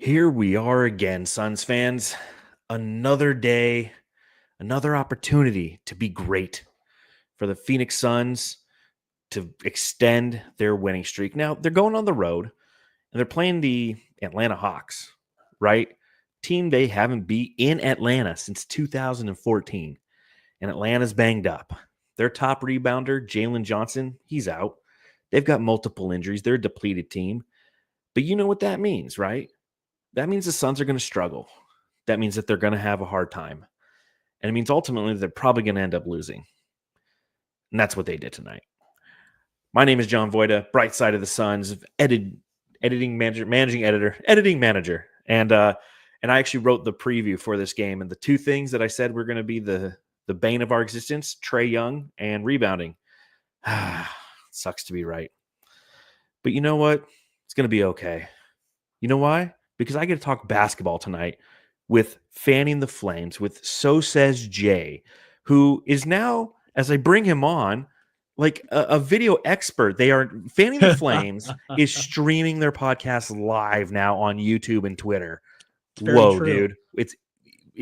Here we are again, Suns fans. Another day, another opportunity to be great for the Phoenix Suns to extend their winning streak. Now, they're going on the road and they're playing the Atlanta Hawks, right? Team they haven't beat in Atlanta since 2014. And Atlanta's banged up. Their top rebounder, Jalen Johnson, he's out. They've got multiple injuries. They're a depleted team. But you know what that means, right? That means the Suns are going to struggle. That means that they're going to have a hard time. And it means ultimately they're probably going to end up losing. And that's what they did tonight. My name is John Voida, Bright Side of the Suns, editing manager. And I actually wrote the preview for this game. And the two things that I said were going to be the bane of our existence, Trey Young and rebounding. Sucks to be right. But you know what? It's going to be okay. You know why? Because I get to talk basketball tonight with Fanning the Flames, with SoSaysJ, who is now, as I bring him on, like a video expert. They are Fanning the Flames is streaming their podcast live now on YouTube and Twitter. Whoa, dude.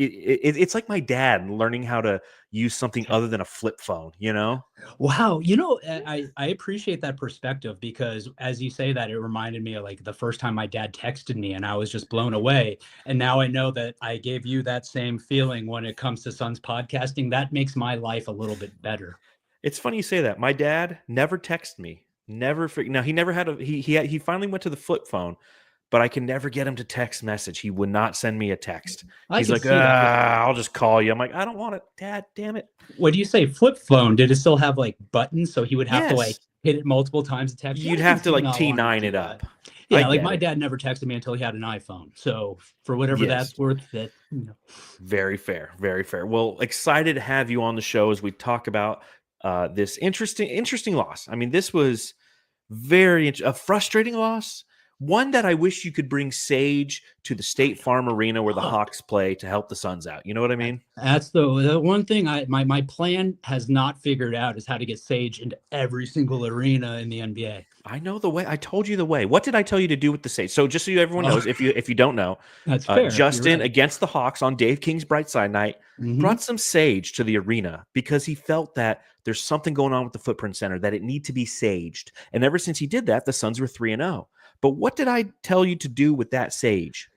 It's like my dad learning how to use something other than a flip phone, you know? Wow. I appreciate that perspective because as you say that, it reminded me of like the first time my dad texted me and I was just blown away. And now I know that I gave you that same feeling when it comes to Suns podcasting. That makes my life a little bit better. It's funny you say that. My dad never texted me. Now he never had he finally went to the flip phone, but I can never get him to text message. He would not send me a text. He's like, I'll just call you. I'm like, I don't want it, Dad. Damn it. What do you say? Flip phone? Did it still have like buttons? So he would have to like hit it multiple times to text. You'd have to like T9 it up. Yeah, like my dad never texted me until he had an iPhone. So for whatever that's worth, that Very fair, very fair. Well, excited to have you on the show as we talk about this interesting loss. I mean, this was a frustrating loss. One that I wish you could bring Sage to the State Farm Arena where the Hawks play to help the Suns out. You know what I mean? That's the one thing my plan has not figured out is how to get Sage into every single arena in the NBA. I know the way. I told you the way. What did I tell you to do with the Sage? So just so everyone knows, if you don't know, that's fair. Justin against the Hawks on Dave King's Bright Side night brought some Sage to the arena because he felt that there's something going on with the Footprint Center that it need to be saged. And ever since he did that, the Suns were 3-0. But what did I tell you to do with that Sage?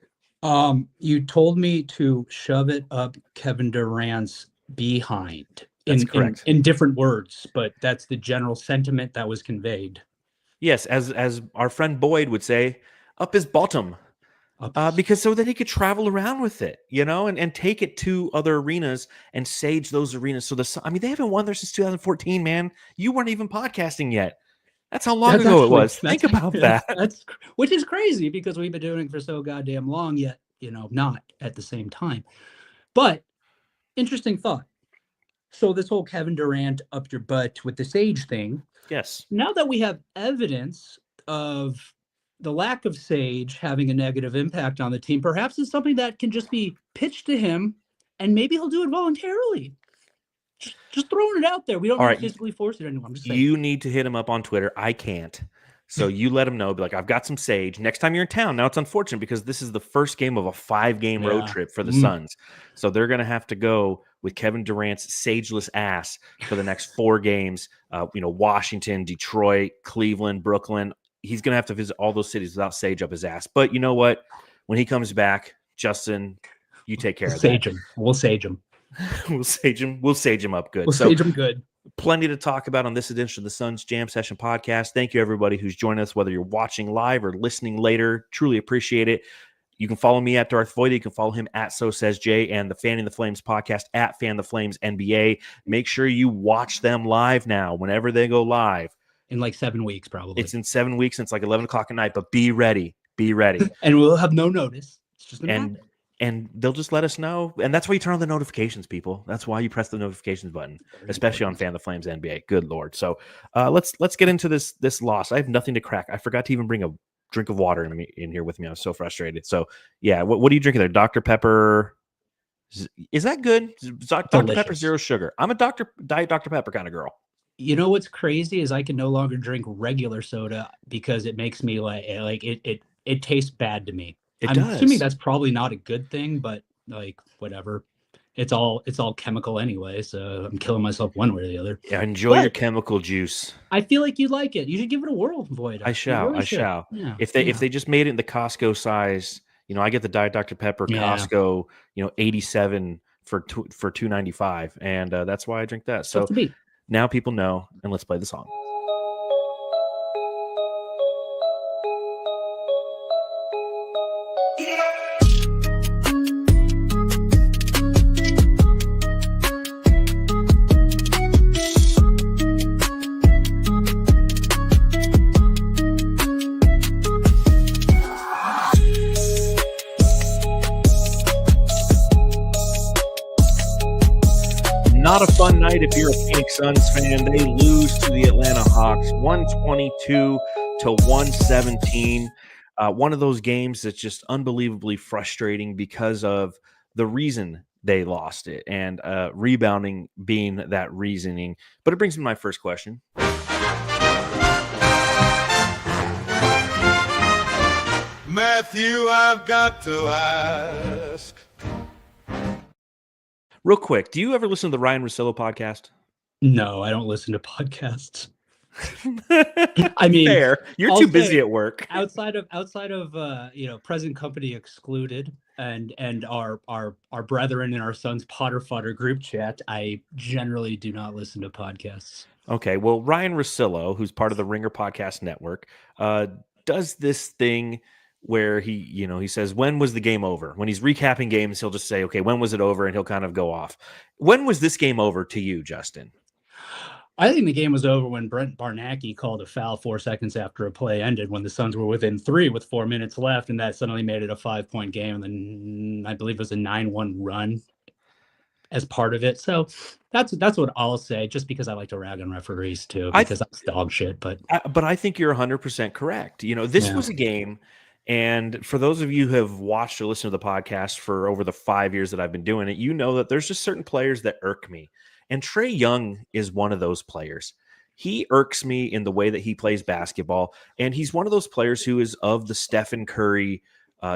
You told me to shove it up Kevin Durant's behind. That's correct. In different words, but that's the general sentiment that was conveyed. Yes, as our friend Boyd would say, up his bottom. Because so that he could travel around with it, you know, and take it to other arenas and sage those arenas. So they haven't won there since 2014, man. You weren't even podcasting yet. That's how long ago it was. Think about that. Which is crazy because we've been doing it for so goddamn long, yet, not at the same time. But interesting thought. So this whole Kevin Durant up your butt with the Sage thing. Yes. Now that we have evidence of the lack of Sage having a negative impact on the team, perhaps it's something that can just be pitched to him and maybe he'll do it voluntarily. Just throwing it out there. We don't need to physically force it anymore. I'm just saying. You need to hit him up on Twitter. I can't. So you let him know. Be like, I've got some Sage. Next time you're in town. Now it's unfortunate because this is the first game of a 5-game road trip for the Suns. So they're going to have to go with Kevin Durant's sageless ass for the next 4 games. Washington, Detroit, Cleveland, Brooklyn. He's going to have to visit all those cities without Sage up his ass. But you know what? When he comes back, Justin, you take care of that. We'll sage him. We'll sage him up good. Sage him good. Plenty to talk about on this edition of the Suns Jam Session podcast. Thank you, everybody who's joined us, whether you're watching live or listening later. Truly appreciate it. You can follow me at Darth Voida. You can follow him at SoSaysJ and the Fanning the Flames podcast at Fan the Flames NBA. Make sure you watch them live now whenever they go live. In like 7 weeks, probably. It's in 7 weeks. And it's like 11 o'clock at night, but be ready. Be ready. And we'll have no notice. It's just and they'll just let us know. And that's why you turn on the notifications, people. That's why you press the notifications button, especially on Fan the Flames NBA. Good Lord. So let's get into this loss. I have nothing to crack. I forgot to even bring a drink of water in here with me. I was so frustrated. So, yeah, what are you drinking there? Dr. Pepper. Is that good? Dr. Pepper, zero sugar. I'm a Diet Dr. Pepper kind of girl. You know what's crazy is I can no longer drink regular soda because it makes me like it tastes bad to me. I'm assuming that's probably not a good thing, but like whatever. It's all chemical anyway, so I'm killing myself one way or the other. Yeah, enjoy your chemical juice. I feel like you like it. You should give it a whirl, Voida. I shall. Really I shall. Yeah. If they just made it in the Costco size, I get the Diet Dr. Pepper Costco, 87 for $2.95, and that's why I drink that. So now people know, and let's play the song. Not a fun night if you're a Phoenix Suns fan. They lose to the Atlanta Hawks 122-117. One of those games that's just unbelievably frustrating because of the reason they lost it, and rebounding being that reasoning. But it brings me to my first question. Matthew, I've got to ask. Real quick, do you ever listen to the Ryan Russillo podcast? No, I don't listen to podcasts. I mean, fair. You're too busy at work. Outside of present company excluded, and our brethren in our son's Potter Fodder group chat, I generally do not listen to podcasts. Okay, well, Ryan Russillo, who's part of the Ringer Podcast Network, does this thing where he says, when was the game over? When he's recapping games, he'll just say, okay, when was it over? And he'll kind of go off. When was this game over to you, Justin? I think the game was over when Brent Barnacky called a foul 4 seconds after a play ended, when the Suns were within 3 with 4 minutes left, and that suddenly made it a 5-point game. And then I believe it was a 9-1 run as part of it. So that's what I'll say, just because I like to rag on referees too, because that's dog shit. But I think you're 100% correct. This was a game. And for those of you who have watched or listened to the podcast for over the 5 years that I've been doing it, you know that there's just certain players that irk me. And Trey Young is one of those players. He irks me in the way that he plays basketball. And he's one of those players who is of the Stephen Curry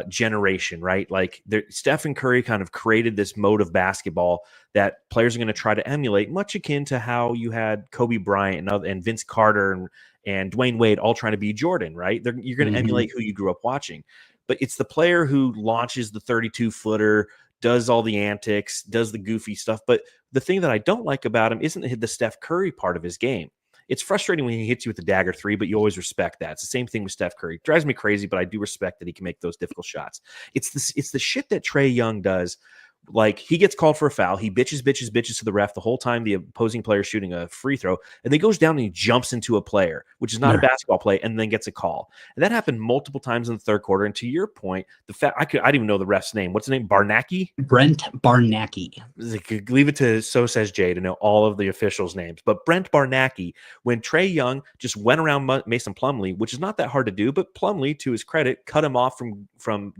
generation, right? Like Stephen Curry kind of created this mode of basketball that players are going to try to emulate, much akin to how you had Kobe Bryant and Vince Carter and Dwayne Wade all trying to be Jordan, right? You're going to emulate who you grew up watching. But it's the player who launches the 32-footer, does all the antics, does the goofy stuff. But the thing that I don't like about him isn't the Steph Curry part of his game. It's frustrating when he hits you with the dagger three, but you always respect that. It's the same thing with Steph Curry. It drives me crazy, but I do respect that he can make those difficult shots. It's the shit that Trey Young does. Like, he gets called for a foul. He bitches to the ref the whole time the opposing player is shooting a free throw. And then he goes down and he jumps into a player, which is not a basketball play, and then gets a call. And that happened multiple times in the third quarter. And to your point, the fact I didn't even know the ref's name. What's the name? Barnacky? Brent Barnacky. Leave it to SoSaysJ to know all of the officials' names. But Brent Barnacky, when Trey Young just went around Mason Plumlee, which is not that hard to do, but Plumlee, to his credit, cut him off from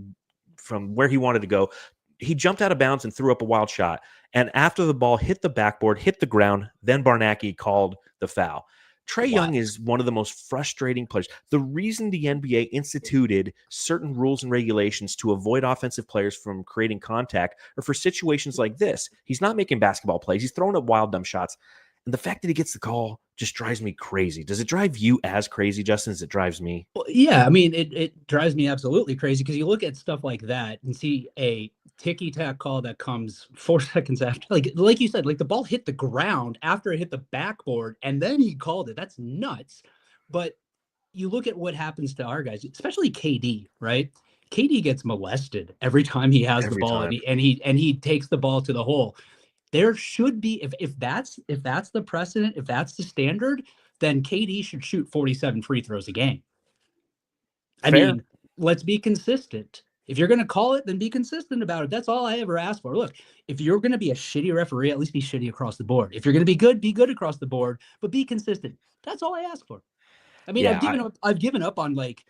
where he wanted to go. He jumped out of bounds and threw up a wild shot. And after the ball hit the backboard, hit the ground, then Barnacky called the foul. Trey Young is one of the most frustrating players. The reason the NBA instituted certain rules and regulations to avoid offensive players from creating contact are for situations like this. He's not making basketball plays. He's throwing up wild, dumb shots. And the fact that he gets the call just drives me crazy. Does it drive you as crazy, Justin, as it drives me? Well, yeah, I mean, it drives me absolutely crazy, because you look at stuff like that and see a ticky-tack call that comes 4 seconds after. Like you said, like the ball hit the ground after it hit the backboard, and then he called it. That's nuts. But you look at what happens to our guys, especially KD, right? KD gets molested every time he has the ball, and he takes the ball to the hole. There should be, if that's the precedent, if that's the standard, then KD should shoot 47 free throws a game. I mean, let's be consistent. If you're going to call it, then be consistent about it. That's all I ever ask for. Look, if you're going to be a shitty referee, at least be shitty across the board. If you're going to be good across the board, but be consistent. That's all I ask for. I mean, I've given up on like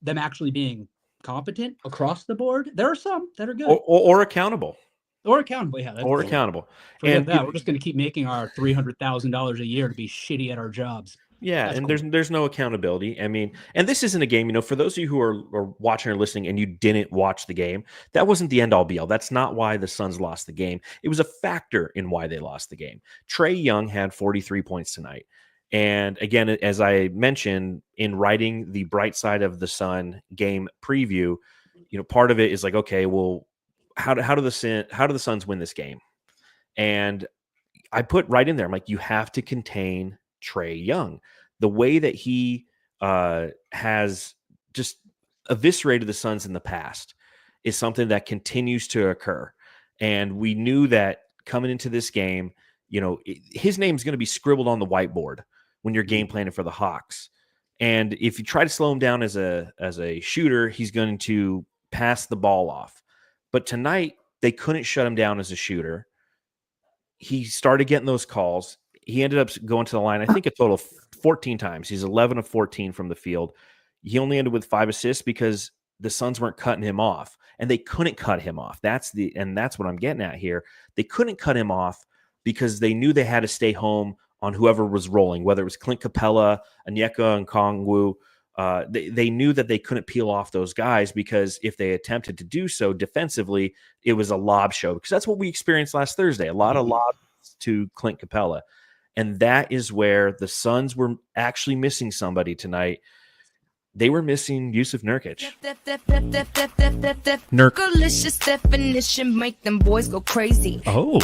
them actually being competent across the board. There are some that are good or accountable. Or accountable, yeah. Or accountable. Forget that. We're just going to keep making our $300,000 a year to be shitty at our jobs. Yeah, That's and cool. there's no accountability. I mean, and this isn't a game, for those of you who are watching or listening and you didn't watch the game, that wasn't the end all be all. That's not why the Suns lost the game. It was a factor in why they lost the game. Trey Young had 43 points tonight. And again, as I mentioned in writing the Bright Side of the Sun game preview, part of it is like, okay, well, how do the Suns win this game? And I put right in there, I'm like, you have to contain Trey Young. The way that he has just eviscerated the Suns in the past is something that continues to occur. And we knew that coming into this game, his name is going to be scribbled on the whiteboard when you're game planning for the Hawks. And if you try to slow him down as a shooter, he's going to pass the ball off. But tonight, they couldn't shut him down as a shooter. He started getting those calls. He ended up going to the line, I think a total of 14 times. He's 11 of 14 from the field. He only ended with 5 assists because the Suns weren't cutting him off, and they couldn't cut him off. That's what I'm getting at here. They couldn't cut him off because they knew they had to stay home on whoever was rolling, whether it was Clint Capella, Onyeka, and Kongwu. They knew that they couldn't peel off those guys because if they attempted to do so defensively, it was a lob show, because that's what we experienced last Thursday. A lot of lobs to Clint Capella. And that is where the Suns were actually missing somebody tonight. They were missing Yousef Nurkic. Delicious definition make them boys go crazy. Oh.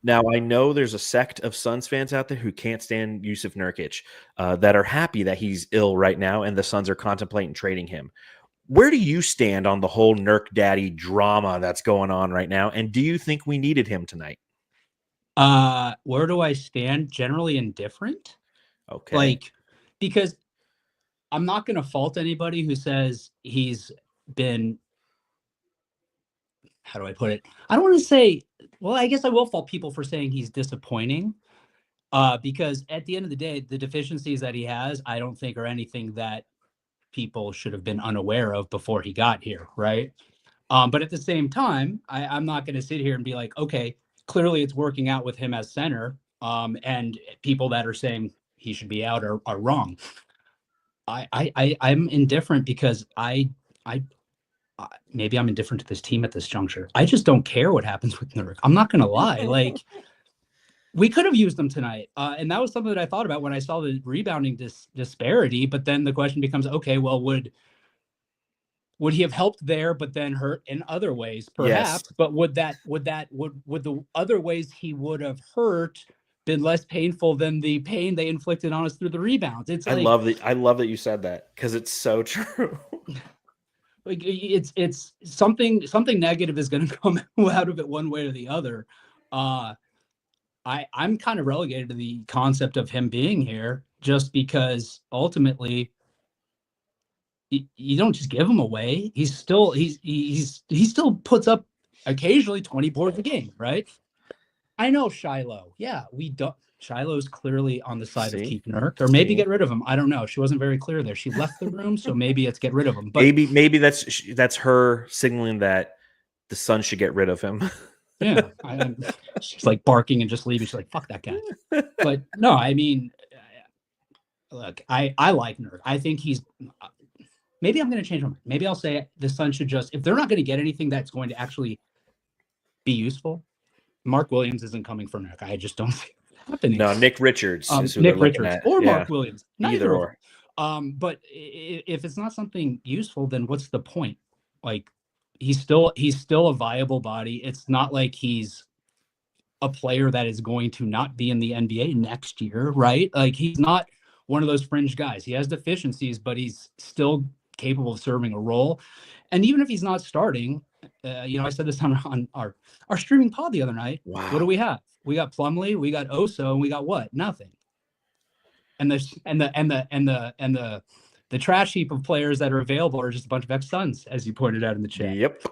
Now, I know there's a sect of Suns fans out there who can't stand Yousef Nurkic, that are happy that he's ill right now and the Suns are contemplating trading him. Where do you stand on the whole Nurk Daddy drama that's going on right now? And do you think we needed him tonight? Where do I stand? Generally indifferent. Okay. Because I'm not going to fault anybody who says he's been, how do I put it? I don't want to say, well, I guess I will fault people for saying he's disappointing, because at the end of the day, the deficiencies that he has, I don't think are anything that people should have been unaware of before he got here, right? But at the same time, I'm not going to sit here and be like, okay, clearly it's working out with him as center, and people that are saying he should be out are wrong. I'm indifferent because maybe I'm indifferent to this team at this juncture. I just don't care what happens with Nurk. I'm not going to lie. We could have used them tonight. And that was something that I thought about when I saw the rebounding disparity. But then the question becomes, okay, well, would he have helped there, but then hurt in other ways? Perhaps. Yes. But would the other ways he would have hurt been less painful than the pain they inflicted on us through the rebounds? I love that you said that, because it's so true. It's something negative is going to come out of it one way or the other. I'm kind of relegated to the concept of him being here just because ultimately you don't just give him away. He still puts up occasionally 20 boards a game, right? I know Shiloh. Yeah, we don't. Shiloh's clearly on the side of keep Nurk, or maybe get rid of him. I don't know. She wasn't very clear there. She left the room, so maybe it's get rid of him. But maybe that's her signaling that the Suns should get rid of him. Yeah, she's like barking and just leaving. She's like, "Fuck that guy." But no, I mean, look, I like Nurk. I think he's. Maybe I'm going to change my mind. Maybe I'll say the Suns should just, if they're not going to get anything that's going to actually be useful, Mark Williams isn't coming for Nurk. I just don't think it's happening. No, Nick Richards. Nick Richards or Mark Williams. Either or. But if it's not something useful, then what's the point? Like, he's still a viable body. It's not like he's a player that is going to not be in the NBA next year, right? Like, he's not one of those fringe guys. He has deficiencies, but he's still capable of serving a role. And even if he's not starting, I said this on our streaming pod the other night. Wow. What do we have? We got Plumlee, we got Oso, and we got what? Nothing. And the trash heap of players that are available are just a bunch of ex-Suns, as you pointed out in the chat. Yep.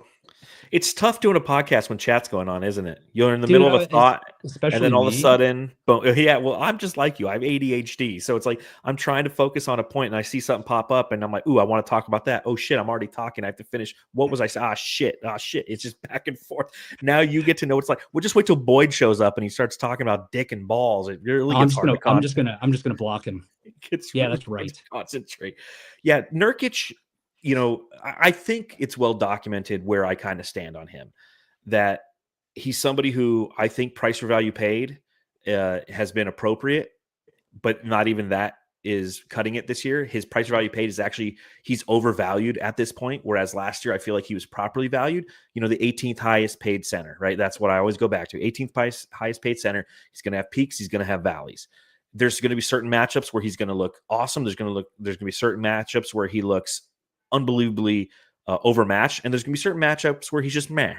It's tough doing a podcast when chat's going on, isn't it? You're in the Dude, middle of a thought, and especially then all of a me. sudden, boom. Yeah, well, I'm just like you. I have ADHD. So it's like I'm trying to focus on a point and I see something pop up and I'm like, ooh, I want to talk about that. Oh shit, I'm already talking. I have to finish. What was I saying? Ah shit. Ah shit. It's just back and forth. Now you get to know it's like, we'll just wait till Boyd shows up and he starts talking about dick and balls. It really gets hard to concentrate. I'm just gonna block him. It's Yeah, really that's hard right. to concentrate. Yeah, Nurkic, I think it's well documented where I kind of stand on him. That he's somebody who I think price for value paid has been appropriate, but not even that is cutting it this year. His price for value paid is actually, he's overvalued at this point, whereas last year I feel like he was properly valued. The 18th highest paid center, right? That's what I always go back to. 18th highest paid center. He's going to have peaks. He's going to have valleys. There's going to be certain matchups where he's going to look awesome. There's going to be certain matchups where he looks unbelievably overmatched, and there's going to be certain matchups where he's just meh.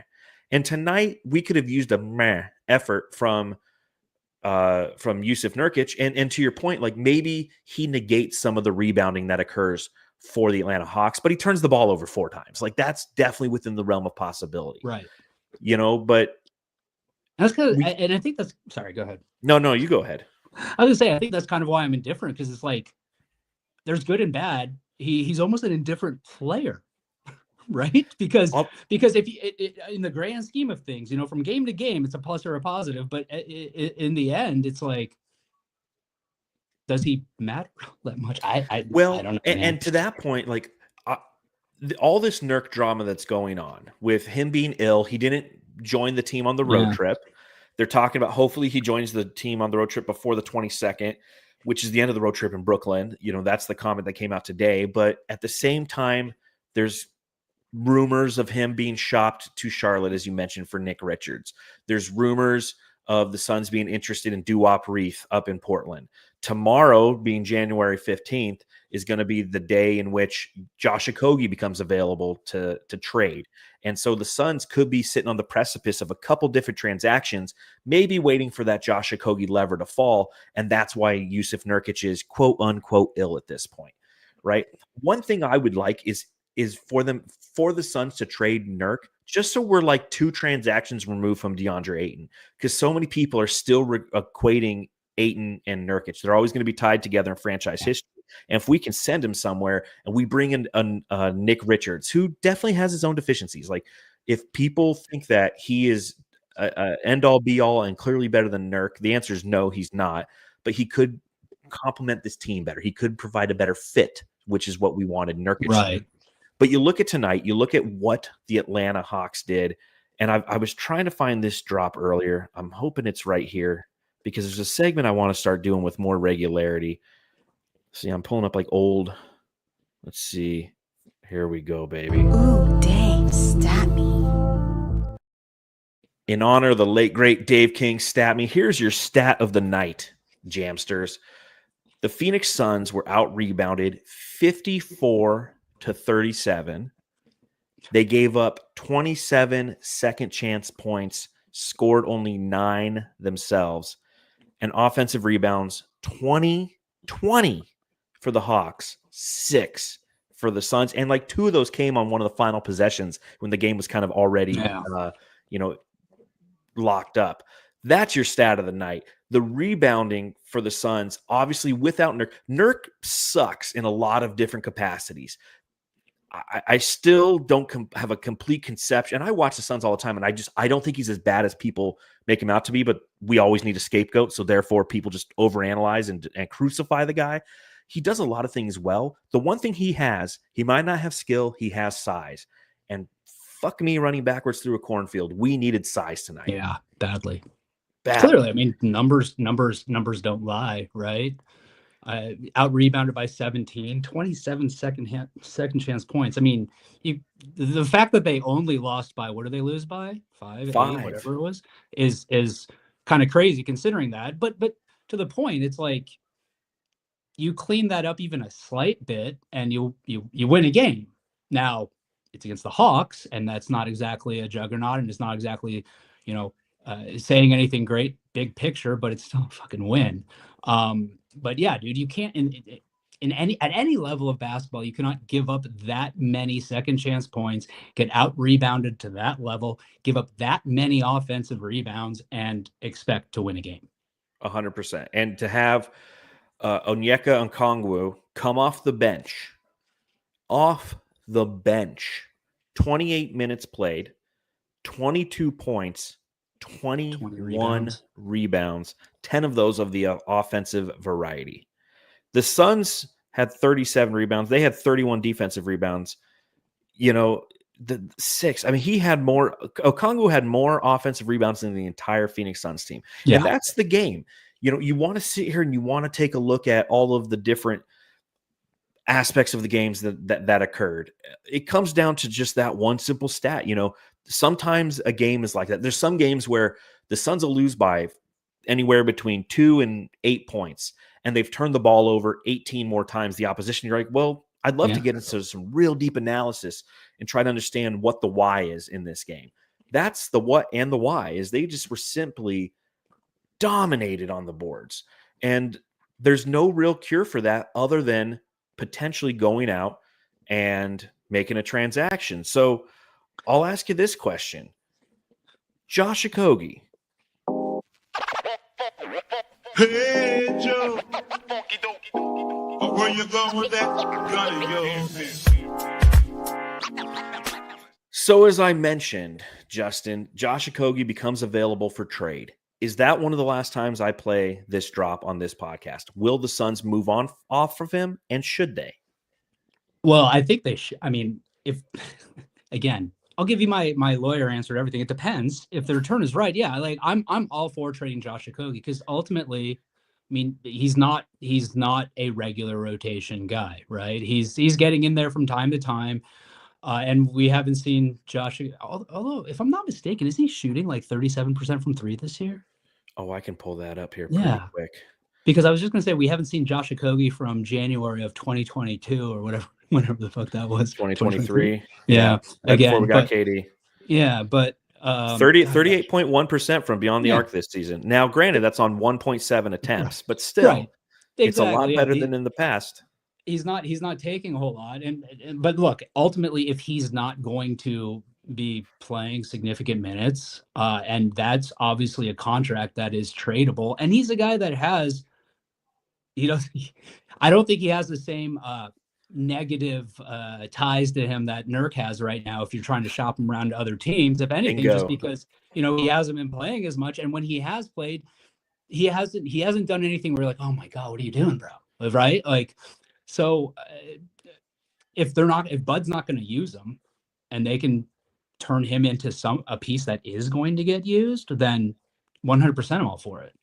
And tonight we could have used a meh effort from Yousef Nurkic, and to your point, like maybe he negates some of the rebounding that occurs for the Atlanta Hawks, but he turns the ball over 4 times. Like that's definitely within the realm of possibility, Right? But That's because, and I think that's. Sorry, go ahead. No, you go ahead. I was gonna say I think that's kind of why I'm indifferent, because it's like there's good and bad. He's almost an indifferent player. Right? Because if in the grand scheme of things, from game to game, it's a plus or a positive, but in the end, it's like, does he matter that much? I don't know. And to that point, like all this Nurk drama that's going on with him being ill, he didn't join the team on the road trip. They're talking about hopefully he joins the team on the road trip before the 22nd, which is the end of the road trip in Brooklyn. That's the comment that came out today. But at the same time, there's rumors of him being shopped to Charlotte, as you mentioned, for Nick Richards. There's rumors of the Suns being interested in Doo-Wop Reith up in Portland. Tomorrow, being January 15th, is going to be the day in which Josh Okogie becomes available to trade. And so the Suns could be sitting on the precipice of a couple different transactions, maybe waiting for that Josh Okogie lever to fall. And that's why Yousef Nurkic is quote unquote ill at this point, right? One thing I would like is for the Suns to trade Nurk, just so we're like 2 transactions removed from DeAndre Ayton, because so many people are still equating Ayton and Nurkic. They're always going to be tied together in franchise history. And if we can send him somewhere and we bring in Nick Richards, who definitely has his own deficiencies, like if people think that he is a end all be all and clearly better than Nurk, the answer is no, he's not. But he could complement this team better. He could provide a better fit, which is what we wanted Nurkic. Right. But you look at tonight, you look at what the Atlanta Hawks did, and I was trying to find this drop earlier. I'm hoping it's right here because there's a segment I want to start doing with more regularity. See, I'm pulling up like old. Let's see. Here we go, baby. Ooh, dang, stat me. In honor of the late, great Dave King, stat me. Here's your stat of the night, Jamsters. The Phoenix Suns were out-rebounded 54-37. They gave up 27 second-chance points, scored only 9 themselves, and offensive rebounds 20 for the Hawks, 6 for the Suns, and like 2 of those came on one of the final possessions when the game was kind of already, locked up. That's your stat of the night. The rebounding for the Suns, obviously without Nurk. Nurk sucks in a lot of different capacities. I still don't have a complete conception. And I watch the Suns all the time, and I don't think he's as bad as people make him out to be, but we always need a scapegoat. So therefore people just overanalyze and crucify the guy. He does a lot of things well. The one thing he has, he might not have skill, he has size. And fuck me running backwards through a cornfield. We needed size tonight. Yeah, badly. Clearly, I mean, numbers don't lie, right? Out rebounded by 17, 27 second chance points. I mean, the fact that they only lost by, what did they lose by? 5, 8, whatever it was, is kind of crazy considering that. But to the point, it's like you clean that up even a slight bit and you win a game. Now it's against the Hawks, and that's not exactly a juggernaut, and it's not exactly, saying anything great big picture, but it's still a fucking win. But yeah, dude, you can't at any level of basketball, you cannot give up that many second chance points, get out rebounded to that level, give up that many offensive rebounds, and expect to win a game. 100%. And to have Onyeka Okongwu come off the bench, 28 minutes played, 22 points, 21 rebounds, 10 of those of the offensive variety. The Suns had 37 rebounds. They had 31 defensive rebounds. The 6. I mean, Okongwu had more offensive rebounds than the entire Phoenix Suns team. Yeah. And that's the game. You want to sit here and you want to take a look at all of the different aspects of the games that occurred. It comes down to just that one simple stat. Sometimes a game is like that. There's some games where the Suns will lose by anywhere between 2 and 8 points, and they've turned the ball over 18 more times the opposition. You're like, well, I'd love to get into some real deep analysis and try to understand what the why is in this game. That's the what and the why is they just were simply dominated on the boards. And there's no real cure for that other than potentially going out and making a transaction. So I'll ask you this question. Josh Okogie. Hey, Joe. Where you going with that? So as I mentioned, Justin, Josh Okogie becomes available for trade. Is that one of the last times I play this drop on this podcast? Will the Suns move on off of him, and should they? Well, I think they should. I mean, if again, I'll give you my lawyer answer to everything. It depends. If the return is right, yeah, like I'm all for trading Josh Okogie because ultimately, I mean, he's not a regular rotation guy, right? He's getting in there from time to time. And we haven't seen Josh, although if I'm not mistaken, is he shooting like 37% from 3 this year? Oh, I can pull that up here pretty quick. Because I was just going to say, we haven't seen Josh Okogie from January of 2022 or whatever the fuck that was. 2023. Yeah. Right before we got KD. Yeah, but 38.1% from beyond the arc this season. Now, granted, that's on 1.7 attempts, but still, it's a lot better than in the past. He's not taking a whole lot. But look, ultimately, if he's not going to be playing significant minutes, and that's obviously a contract that is tradable, and he's a guy that has, I don't think he has the same negative ties to him that Nurk has right now. If you're trying to shop him around to other teams, if anything, just because he hasn't been playing as much, and when he has played, he hasn't done anything where you're like, oh my god, what are you doing, bro? Right? Like. So if Bud's not going to use him and they can turn him into a piece that is going to get used, then 100% I'm all for it.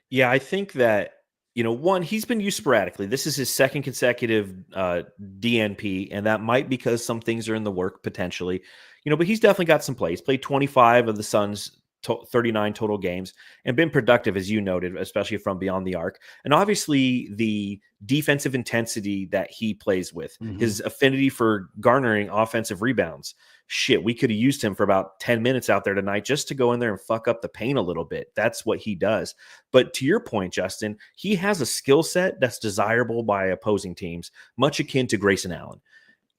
Yeah, I think that, one, he's been used sporadically. This is his second consecutive DNP, and that might because some things are in the work potentially, but he's definitely got some plays. Played 25 of the Suns' 39 total games and been productive, as you noted, especially from beyond the arc. And obviously the defensive intensity that he plays with, his affinity for garnering offensive rebounds. Shit, we could have used him for about 10 minutes out there tonight just to go in there and fuck up the paint a little bit. That's what he does. But to your point, Justin, he has a skill set that's desirable by opposing teams, much akin to Grayson Allen.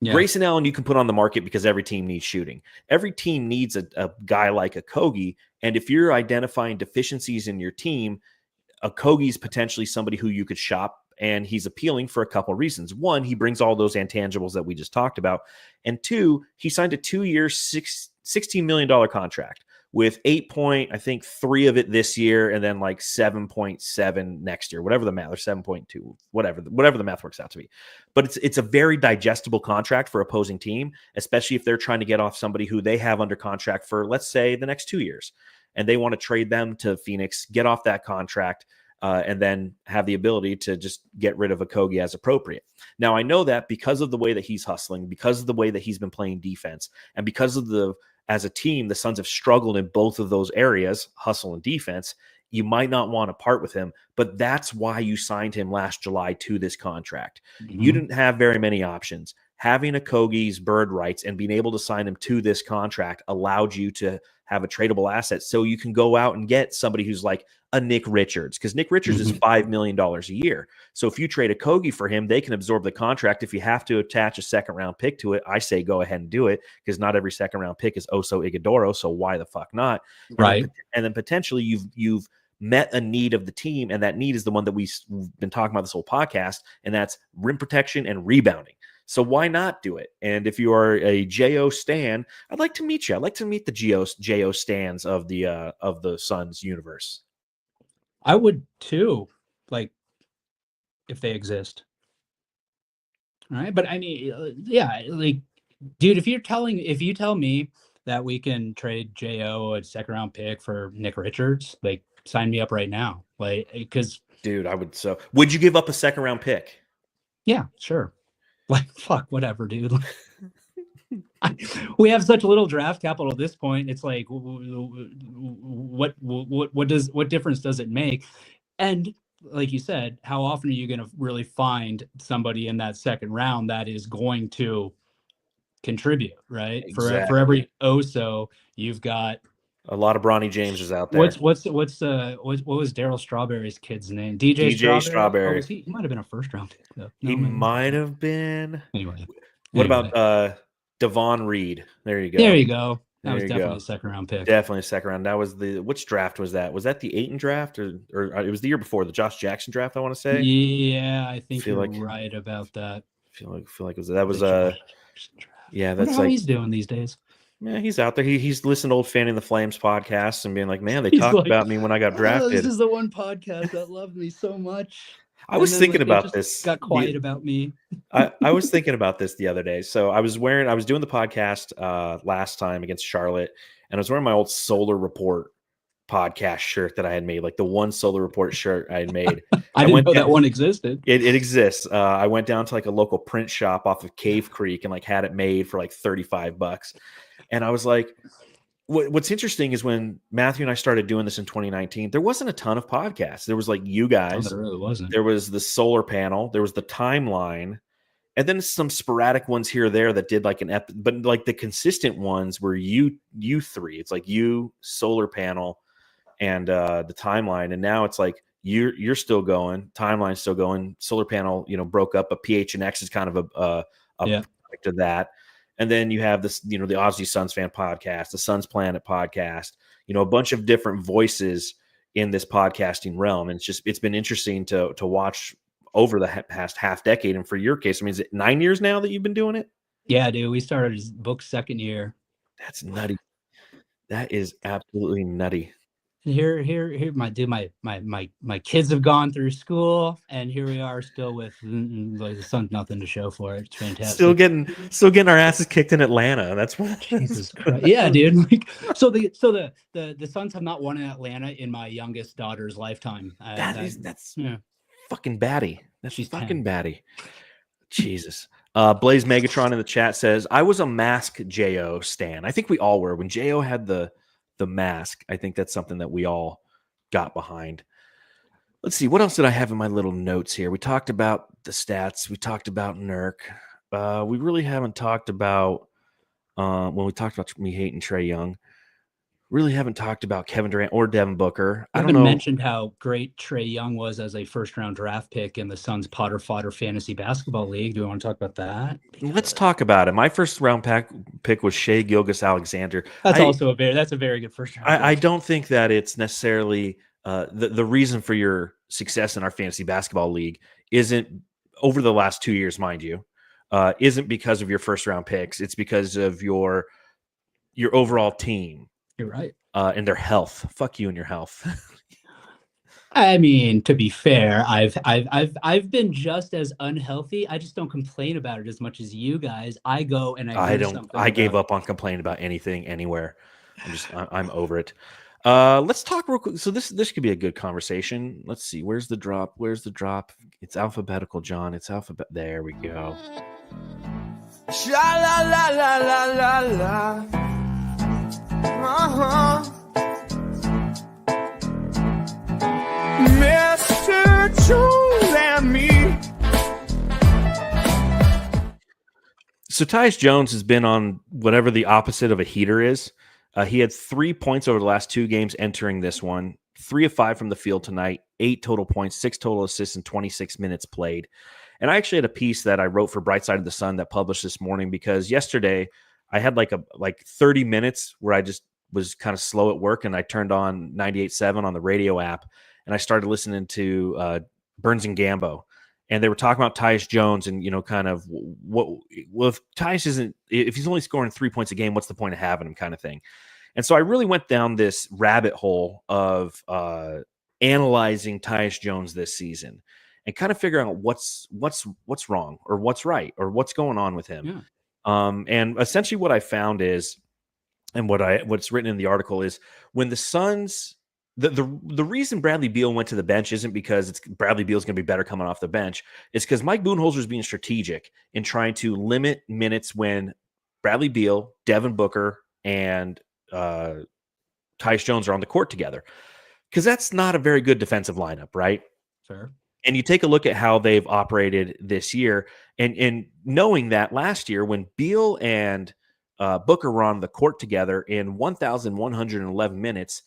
Yeah. Grayson Allen you can put on the market because every team needs shooting. Every team needs a guy like Okogie. And if you're identifying deficiencies in your team, Okogie's potentially somebody who you could shop, and he's appealing for a couple of reasons. One, he brings all those intangibles that we just talked about. And two, he signed a 2-year, $16 million contract with 3 of it this year, and then like 7.7 next year, whatever the math, or 7.2, whatever the math works out to be. But it's a very digestible contract for opposing team, especially if they're trying to get off somebody who they have under contract for, let's say, the next 2 years, and they want to trade them to Phoenix, get off that contract, and then have the ability to just get rid of Okogie as appropriate. Now, I know that because of the way that he's hustling, because of the way that he's been playing defense, and because of as a team, the Suns have struggled in both of those areas, hustle and defense, you might not want to part with him, but that's why you signed him last July to this contract. You didn't have very many options. Having Okogie's bird rights and being able to sign him to this contract allowed you to have a tradable asset, so you can go out and get somebody who's like a Nick Richards, because Nick Richards is $5 million a year. So if you trade Okogie for him, they can absorb the contract. If you have to attach a second round pick to it, I say go ahead and do it, because not every second round pick is Oso Ighodaro. So why the fuck not? Right. And then potentially you've met a need of the team, and that need is the one that we've been talking about this whole podcast, and that's rim protection and rebounding. So why not do it? And if you are a JO stan, I'd like to meet you. I'd like to meet the JO stans of the Suns universe. I would too, like, if they exist. All right, but I mean, yeah, like, dude, if you tell me that we can trade JO a second round pick for Nick Richards, like, sign me up right now, like, because, dude, I would. So, would you give up a second round pick? Yeah, sure. Like, fuck, whatever, dude. We have such little draft capital at this point. It's like, what difference does it make? And like you said, how often are you going to really find somebody in that second round that is going to contribute, right? Exactly. For every Oso, you've got a lot of Bronny Jameses out there. What was Daryl Strawberry's kid's name? DJ Strawberry. Oh, he might have been a first round pick, though. He might have been. Anyway. What about Devon Reed? There you go. There you go. That was definitely a second round pick. Definitely a second round. That was which draft was that? Was that the Ayton draft or it was the year before, the Josh Jackson draft, I want to say? Yeah, I think you're right about that. Feel like that was yeah, that's how he's doing these days. Yeah, he's out there. He's listened to old Fanning the Flames podcasts and being like, man, they talked about me when I got drafted. This is the one podcast that loved me so much. I was thinking about this. Got quiet about me. I was thinking about this the other day. So I was doing the podcast last time against Charlotte, and I was wearing my old Solar Report podcast shirt that I had made, like the one Solar Report shirt I had made. I didn't know that one existed. It exists. I went down to like a local print shop off of Cave Creek and like had it made for like $35. And I was like, what's interesting is when Matthew and I started doing this in 2019, there wasn't a ton of podcasts. There was like you guys. There really wasn't. There was the Solar Panel. There was the Timeline. And then some sporadic ones here or there that did like but like the consistent ones were you three. It's like you, Solar Panel, and the Timeline. And now it's like you're still going. Timeline's still going. Solar Panel, broke up, but PHNX is kind of a product of that. And then you have this, the Aussie Suns Fan podcast, the Suns Planet podcast, a bunch of different voices in this podcasting realm. And it's been interesting to watch over the past half decade. And for your case, I mean, is it 9 years now that you've been doing it? Yeah, dude, we started book second year. That's nutty. That is absolutely nutty. Here, my kids have gone through school, and here we are still with like the Suns, nothing to show for it. It's fantastic. Still getting our asses kicked in Atlanta. That's what. Jesus Christ. Yeah, dude. So the Suns have not won in Atlanta in my youngest daughter's lifetime. That's fucking batty. That's fucking batty. Jesus. Blaze Megatron in the chat says, I was a Mask JO stan. I think we all were. When JO had the mask, I think that's something that we all got behind. Let's see. What else did I have in my little notes here? We talked about the stats. We talked about Nurk. We really haven't talked about, when we talked about me hating Trey Young, really haven't talked about Kevin Durant or Devin Booker. I don't know. Mentioned how great Trey Young was as a first-round draft pick in the Suns Potter Fodder Fantasy Basketball League. Do we want to talk about that? Let's talk about it. My first-round pick was Shai Gilgeous-Alexander. That's a very good first-round pick. I don't think that it's necessarily the reason for your success in our fantasy basketball league isn't over the last 2 years, mind you, isn't because of your first-round picks. It's because of your overall team. You're right. And their health. Fuck you and your health. I mean, to be fair, I've been just as unhealthy. I just don't complain about it as much as you guys. I go and I gave up on complaining about anything anywhere. I'm over it. Let's talk real quick. So this could be a good conversation. Let's see. Where's the drop? It's alphabetical, John. It's alphabet. There we go. Sha la la la la la la. Mr. Jones and me. So Tyus Jones has been on whatever the opposite of a heater is. He had 3 points over the last 2 games entering this one. 3 of 5 from the field tonight, 8 total points, 6 total assists, and 26 minutes played. And I actually had a piece that I wrote for Bright Side of the Sun that published this morning because yesterday I had like 30 minutes where I just was kind of slow at work, and I turned on 98.7 on the radio app, and I started listening to Burns and Gambo. And they were talking about Tyus Jones and, kind of if Tyus if he's only scoring 3 points a game, what's the point of having him kind of thing. And so I really went down this rabbit hole of analyzing Tyus Jones this season and kind of figuring out what's wrong or what's right or what's going on with him. Yeah. And essentially what I found is, and what's written in the article is, when the Suns, the reason Bradley Beal went to the bench isn't because Bradley Beal's going to be better coming off the bench. It's because Mike Budenholzer is being strategic in trying to limit minutes when Bradley Beal, Devin Booker, and Tyus Jones are on the court together, because that's not a very good defensive lineup, right? Fair. And you take a look at how they've operated this year, and knowing that last year when Beal and Booker were on the court together in 1,111 minutes,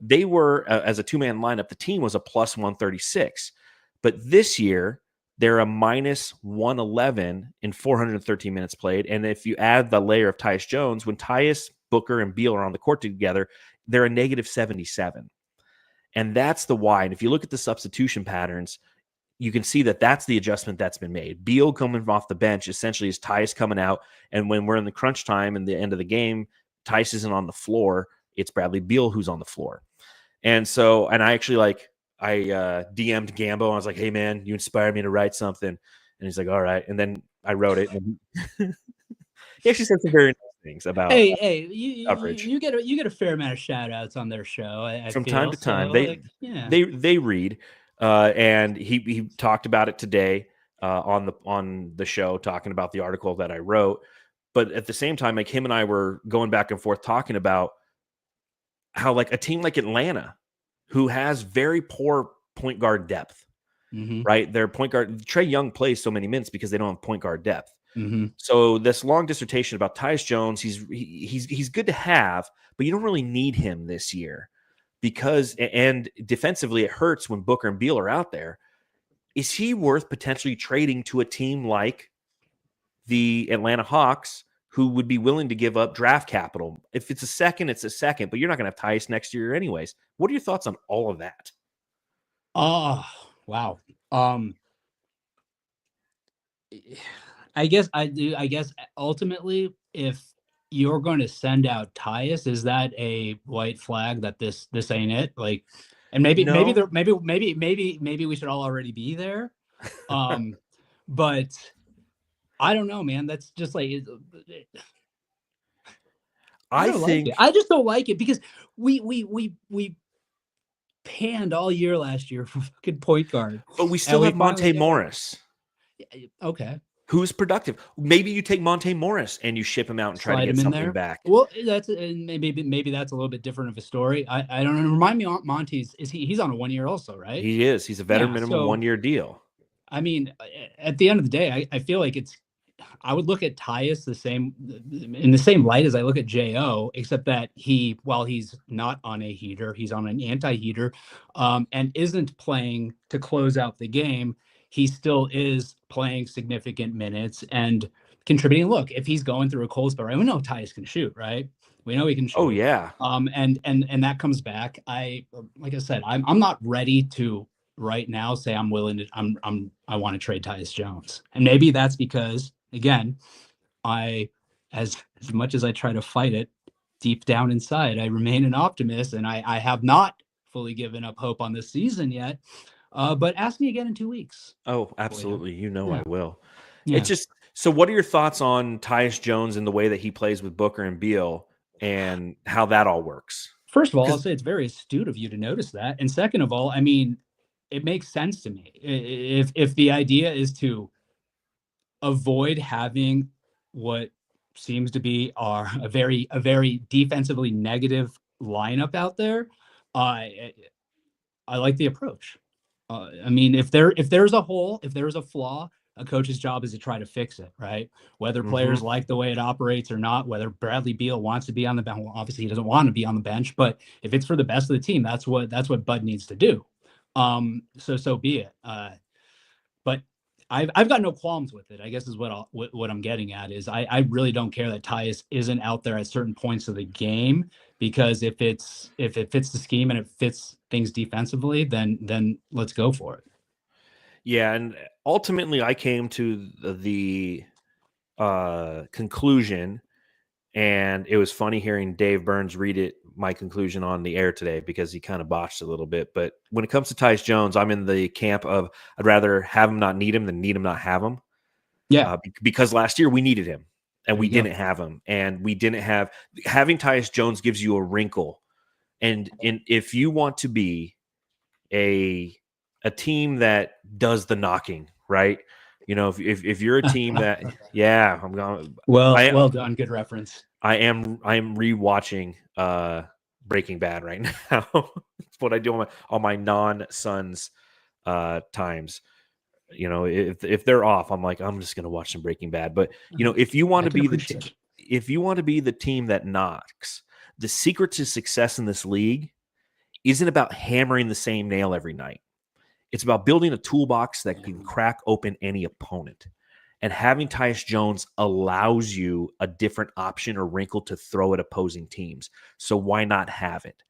they were, as a two-man lineup, the team was a plus 136. But this year, they're a minus 111 in 413 minutes played. And if you add the layer of Tyus Jones, when Tyus, Booker, and Beal are on the court together, they're a negative 77. And that's the why. And if you look at the substitution patterns, you can see that that's the adjustment that's been made. Beal coming off the bench essentially is Tyus coming out. And when we're in the crunch time and the end of the game, Tyus isn't on the floor. It's Bradley Beal who's on the floor. And so, and I actually I DM'd Gambo. I was like, hey, man, you inspired me to write something. And he's like, all right. And then I wrote it. And he actually said some very nice things about coverage. You get a fair amount of shout outs on their show. I From feel. time to time. So, they read. And he talked about it today on the show, talking about the article that I wrote. But at the same time, like, him and I were going back and forth talking about how, like, a team like Atlanta, who has very poor point guard depth, right? Their point guard, Trey Young, plays so many minutes because they don't have point guard depth. So this long dissertation about Tyus Jones, he's good to have, but you don't really need him this year, because, and defensively it hurts when Booker and Beal are out there. Is he worth potentially trading to a team like the Atlanta Hawks, who would be willing to give up draft capital? If it's a second, it's a second, but you're not going to have Tyus next year anyways. What are your thoughts on all of that? Oh, wow. I guess ultimately, if you're going to send out Tyus, is that a white flag that this ain't it? Like, and maybe we should all already be there. But I don't know, man. That's just like, I just don't like it, because we panned all year last year for fucking point guard. But we still have Monte Morris. Okay. Who's productive? Maybe you take Monte Morris and you ship him out and try to get something back. Well, maybe that's a little bit different of a story. I don't know. Remind me, Monte's, he's on a 1 year also, right? He is. He's a veteran minimum 1 year deal. I mean, at the end of the day, I feel like I would look at Tyus in the same light as I look at J.O., except that while he's not on a heater, he's on an anti-heater, and isn't playing to close out the game. He still is playing significant minutes and contributing. Look, if he's going through a cold spell, right? We know Tyus can shoot, right? We know he can shoot. Oh yeah. And that comes back. Like I said, I'm not ready to right now say I'm willing to. I want to trade Tyus Jones, and maybe that's because, again, as much as I try to fight it, deep down inside, I remain an optimist, and I have not fully given up hope on this season yet. But ask me again in 2 weeks. Oh, absolutely. I will. Yeah. It's just, so what are your thoughts on Tyus Jones and the way that he plays with Booker and Beal and how that all works? First of all, I'll say it's very astute of you to notice that. And second of all, I mean, it makes sense to me. If the idea is to avoid having what seems to be a very defensively negative lineup out there, I like the approach. I mean, if there's a hole, if there's a flaw, A coach's job is to try to fix it, right? Whether players like the way it operates or not, whether Bradley Beal wants to be on the bench. Well, obviously he doesn't want to be on the bench, but if it's for the best of the team, that's what Bud needs to do. So be it. But I've got no qualms with it, I guess is what I'm getting at is I really don't care that Tyus isn't out there at certain points of the game, because if it fits the scheme and it fits things defensively, then let's go for it. Yeah, and ultimately I came to the conclusion, and it was funny hearing Dave Burns read my conclusion on the air today, because he kind of botched a little bit. But when it comes to Tyus Jones, I'm in the camp of I'd rather have him not need him than need him not have him. Yeah, because last year we needed him and we didn't have him, and we didn't have having Tyus Jones gives you a wrinkle. And if you want to be a team that does the knocking, right? You know, if you're a team that, yeah, I'm going. Well done, good reference. I am rewatching Breaking Bad right now. That's what I do on my non-Suns times. You know, if they're off, I'm like, I'm just gonna watch some Breaking Bad. But you know, if you want to be the team that knocks, the secret to success in this league isn't about hammering the same nail every night. It's about building a toolbox that can crack open any opponent. And having Tyus Jones allows you a different option or wrinkle to throw at opposing teams. So why not have it?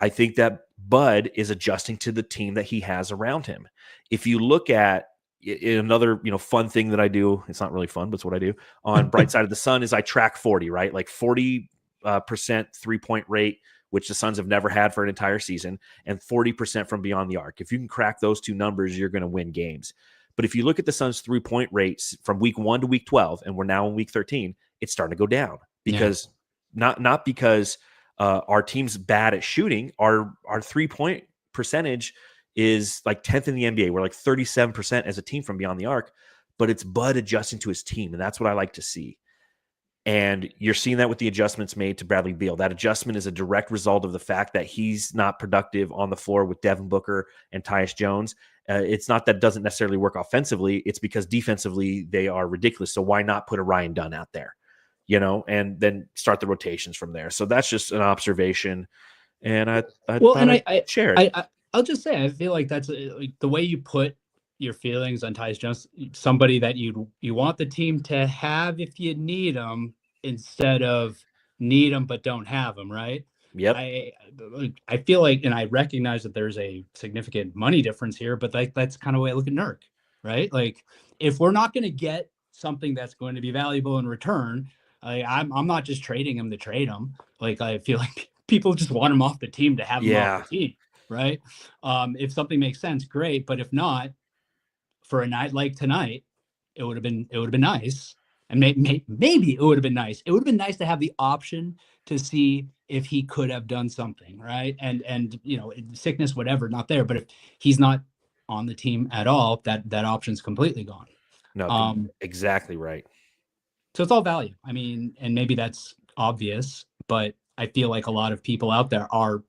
I think that Bud is adjusting to the team that he has around him. If you look at another, fun thing that I do, it's not really fun, but it's what I do on Bright Side of the Sun, is I track 40, right? Like 40% 3-point rate, which the Suns have never had for an entire season, and 40% from beyond the arc. If you can crack those two numbers, you're going to win games. But if you look at the Suns' 3-point rates from week 1 to week 12, and we're now in week 13, it's starting to go down because not because our team's bad at shooting. Our 3-point percentage is like 10th in the NBA. We're like 37% as a team from beyond the arc, but it's Bud adjusting to his team, and that's what I like to see. And you're seeing that with the adjustments made to Bradley Beal. That adjustment is a direct result of the fact that he's not productive on the floor with Devin Booker and Tyus Jones. It's not that it doesn't necessarily work offensively. It's because defensively they are ridiculous. So why not put a Ryan Dunn out there, and then start the rotations from there? So that's just an observation. And I share it. I'll just say, I feel like that's like the way you put your feelings on Tyus Jones, somebody that you want the team to have if you need them, instead of need them but don't have them, right? Yep. I feel like, and I recognize that there's a significant money difference here, but that's kind of the way I look at Nurk, right? Like, if we're not going to get something that's going to be valuable in return, I'm not just trading him to trade him. Like, I feel like people just want him off the team to have him off the team, right? If something makes sense, great. But if not, for a night like tonight, it would have been nice. And maybe it would have been nice. It would have been nice to have the option to see if he could have done something, right? And sickness, whatever, not there. But if he's not on the team at all, that option's completely gone. No, exactly right. So it's all value. I mean, and maybe that's obvious, but I feel like a lot of people out there are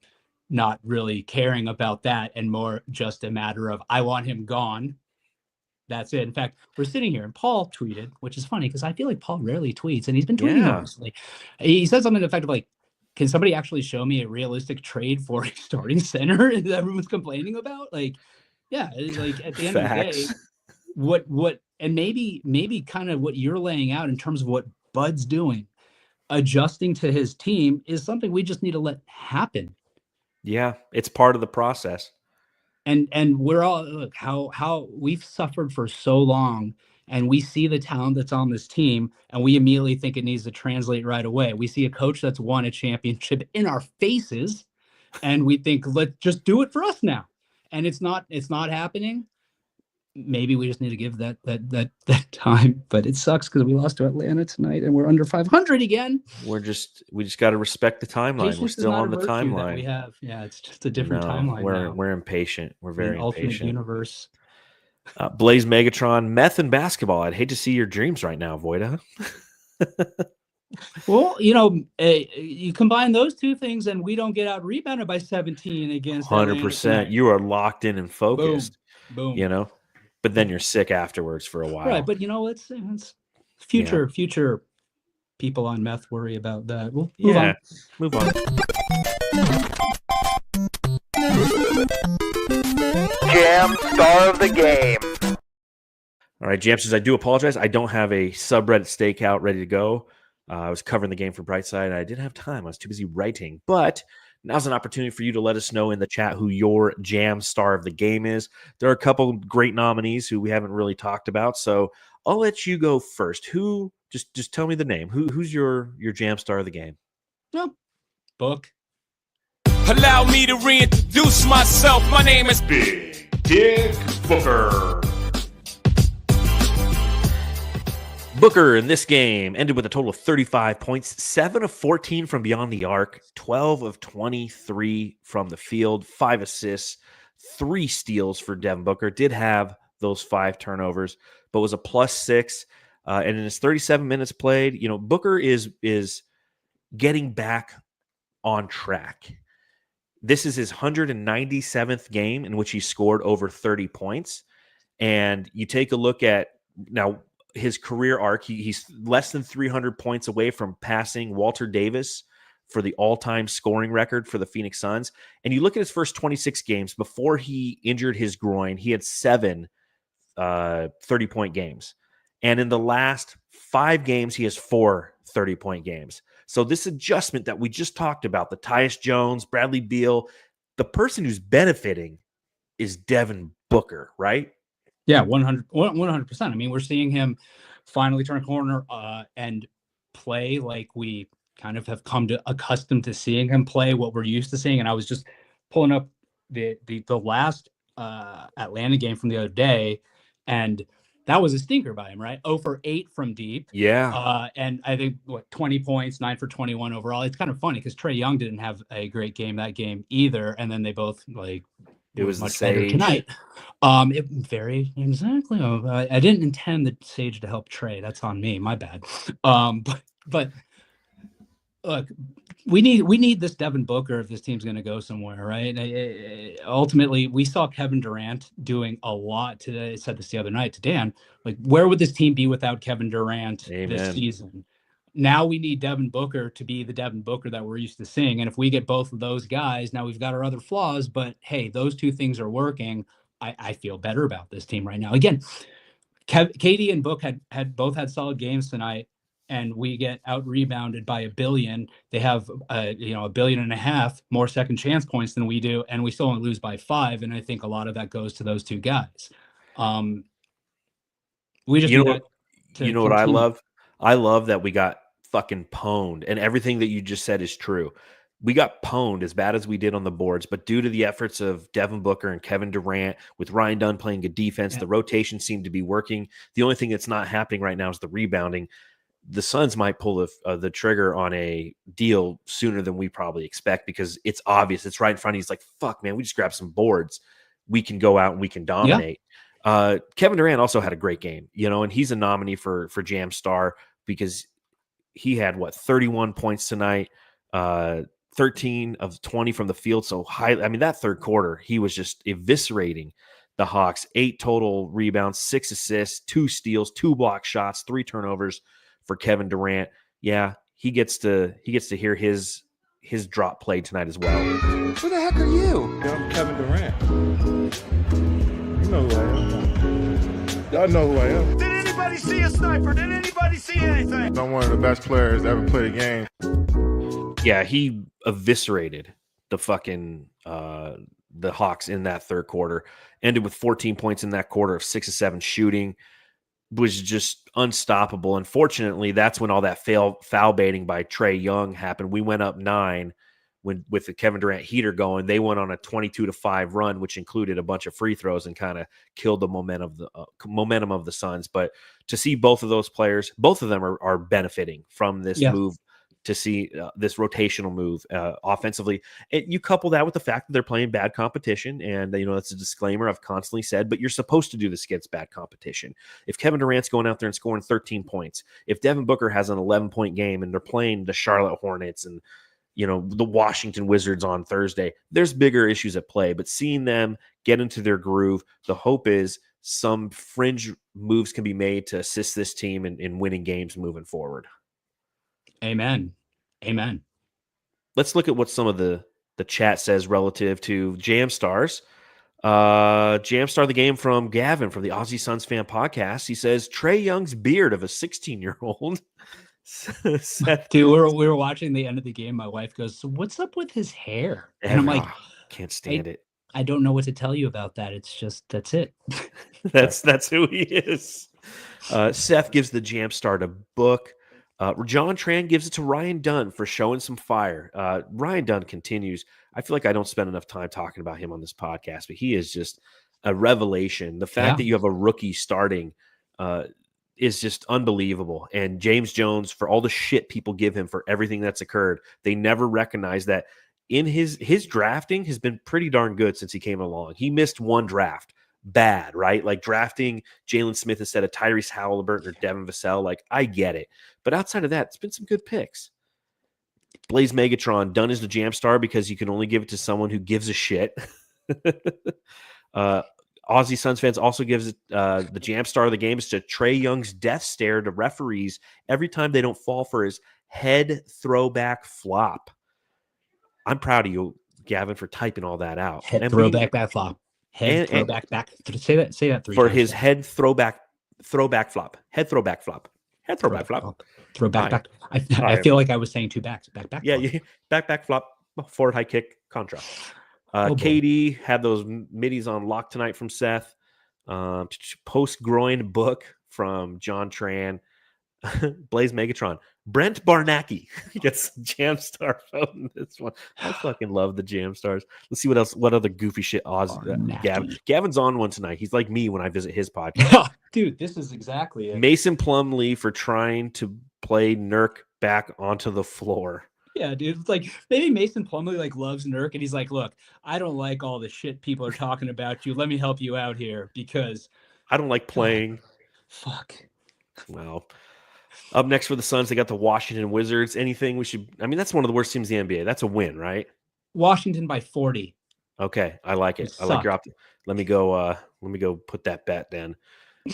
not really caring about that, and more just a matter of, I want him gone. That's it. In fact, we're sitting here and Paul tweeted, which is funny because I feel like Paul rarely tweets, and he's been tweeting recently. He said something to the effect of like, can somebody actually show me a realistic trade for a starting center that everyone's complaining about? Like, yeah, like at the end of the day, what, and maybe kind of what you're laying out in terms of what Bud's doing, adjusting to his team, is something we just need to let happen. Yeah, it's part of the process. And we're all, look, how we've suffered for so long, and we see the talent that's on this team, and we immediately think it needs to translate right away. We see a coach that's won a championship in our faces, and we think, let's just do it for us now. And it's not happening. Maybe we just need to give that time, but it sucks because we lost to Atlanta tonight and we're under 500 again. We just got to respect the timeline. Patience, we're still on the timeline. We have, it's just a different timeline. We're impatient. We're very alternate impatient. Universe. Blaze Megatron, meth and basketball. I'd hate to see your dreams right now, Voida. Well, you combine those two things, and we don't get out rebounded by 17 against 100%. You are locked in and focused. Boom. You know. but then you're sick afterwards for a while. Right, but it's future people on meth worry about that. We'll move on. Jam star of the game. All right, Jamsters, I do apologize. I don't have a subreddit stakeout ready to go. I was covering the game for Brightside, and I didn't have time. I was too busy writing. But now's an opportunity for you to let us know in the chat who your jam star of the game is. There are a couple great nominees who we haven't really talked about, so I'll let you go first. Who? Just tell me the name. Who's your jam star of the game? No, Book. Allow me to reintroduce myself. My name is Big Dick Booker. Booker in this game ended with a total of 35 points, 7 of 14 from beyond the arc, 12 of 23 from the field, 5 assists, 3 steals for Devin Booker. Did have those 5 turnovers, but was a +6. And in his 37 minutes played, Booker is getting back on track. This is his 197th game in which he scored over 30 points. And you take a look at now his career arc, he's less than 300 points away from passing Walter Davis for the all-time scoring record for the Phoenix Suns. And you look at his first 26 games before he injured his groin, he had 7 30-point games. And in the last 5 games, he has 4 30-point games. So this adjustment that we just talked about, the Tyus Jones, Bradley Beal, the person who's benefiting is Devin Booker, right? Yeah, 100%. I mean, we're seeing him finally turn a corner and play like we kind of have come to accustomed to seeing him play, what we're used to seeing. And I was just pulling up the last Atlanta game from the other day, and that was a stinker by him, right? 0 for 8 from deep. Yeah. And I think 20 points, 9 for 21 overall. It's kind of funny because Trey Young didn't have a great game that game either, and then they both it was much the better Sage tonight. Exactly. I didn't intend the Sage to help Trey. That's on me. My bad. But look, we need this Devin Booker if this team's going to go somewhere, right? Ultimately, we saw Kevin Durant doing a lot today. I said this the other night to Dan. Where would this team be without Kevin Durant this season? Now we need Devin Booker to be the Devin Booker that we're used to seeing. And if we get both of those guys, now we've got our other flaws, but hey, those two things are working. I feel better about this team right now. Again, Katie and Book had both had solid games tonight, and we get out rebounded by 1 billion. They have $1.5 billion more second chance points than we do, and we still only lose by 5. And I think a lot of that goes to those two guys. We just you know what I love? I love that we got fucking pwned, and everything that you just said is true. We got pwned as bad as we did on the boards, but due to the efforts of Devin Booker and Kevin Durant, with Ryan Dunn playing good defense, the rotation seemed to be working. The only thing that's not happening right now is the rebounding. The Suns might pull the trigger on a deal sooner than we probably expect because it's obvious. It's right in front of you. He's like, fuck, man, we just grabbed some boards. We can go out and we can dominate. Yeah. Kevin Durant also had a great game, and he's a nominee for Jam Star because he had 31 points tonight, 13 of 20 from the field. So high. I mean, that third quarter, he was just eviscerating the Hawks. 8 total rebounds, 6 assists, 2 steals, 2 block shots, 3 turnovers for Kevin Durant. Yeah, he gets to hear his drop play tonight as well. Who the heck are you? I'm Kevin Durant. You know who I am. Y'all know who I am. Did anybody see a sniper? Did anybody see anything? I'm one of the best players to ever play the game. Yeah, he eviscerated the fucking the Hawks in that third quarter. Ended with 14 points in that quarter of 6 of 7 shooting. Was just unstoppable. Unfortunately, that's when all that foul baiting by Trey Young happened. We went up 9 with the Kevin Durant heater going. They went on a 22-5 run, which included a bunch of free throws and kind of killed the momentum of the Suns. But to see both of those players, both of them are benefiting from this move. To see this rotational move offensively. You couple that with the fact that they're playing bad competition, and that's a disclaimer I've constantly said, but you're supposed to do this against bad competition. If Kevin Durant's going out there and scoring 13 points, if Devin Booker has an 11-point game and they're playing the Charlotte Hornets and the Washington Wizards on Thursday, there's bigger issues at play. But seeing them get into their groove, the hope is some fringe moves can be made to assist this team in winning games moving forward. Amen. Let's look at what some of the chat says relative to Jamstars. Jamstar the game from Gavin from the Aussie Suns fan podcast. He says Trey Young's beard of a 16-year-old. Dude, we were watching the end of the game. My wife goes, "So what's up with his hair?" And I'm like, can't stand it. I don't know what to tell you about that. It's just that's it. That's who he is. Seth gives the Jamstar a book. John Tran gives it to Ryan Dunn for showing some fire. Ryan Dunn continues. I feel like I don't spend enough time talking about him on this podcast, but he is just a revelation. The fact that you have a rookie starting is just unbelievable. And James Jones, for all the shit people give him for everything that's occurred, they never recognize that in his drafting has been pretty darn good since he came along. He missed one draft. Bad, right? Like drafting Jalen Smith instead of Tyrese Halliburton or Devin Vassell. Like, I get it. But outside of that, it's been some good picks. Blaze Megatron, Dunn is the Jamstar because you can only give it to someone who gives a shit. Aussie Suns fans also gives it the Jamstar of the game is to Trey Young's death stare to referees every time they don't fall for his head throwback flop. I'm proud of you, Gavin, for typing all that out. Head throwback back flop. Head throwback back. Say that 3 for times. his head throwback flop. Head throwback flop. Head throwback flop. Throwback back. I feel like I was saying two backs. Back. Yeah, back flop. Forward high kick. Contra. KD had those middies on lock tonight from Seth. Post groin book from John Tran. Blaze Megatron. Brent Barnacki gets Jamstar vote in this one. I fucking love the Jamstars. Let's see what else. What other goofy shit Gavin's on one tonight. He's like me when I visit his podcast. Dude, this is exactly it. Mason Plumlee for trying to play Nurk back onto the floor. Yeah, dude. It's like maybe Mason Plumlee like loves Nurk and he's like, look, I don't like all the shit people are talking about you. Let me help you out here because I don't like playing. Fuck. Well. Up next for the Suns, they got the Washington Wizards. Anything we should? I mean, that's one of the worst teams in the NBA. That's a win, right? Washington by 40. Okay, I like it. I like your option. Let me go put that bet then.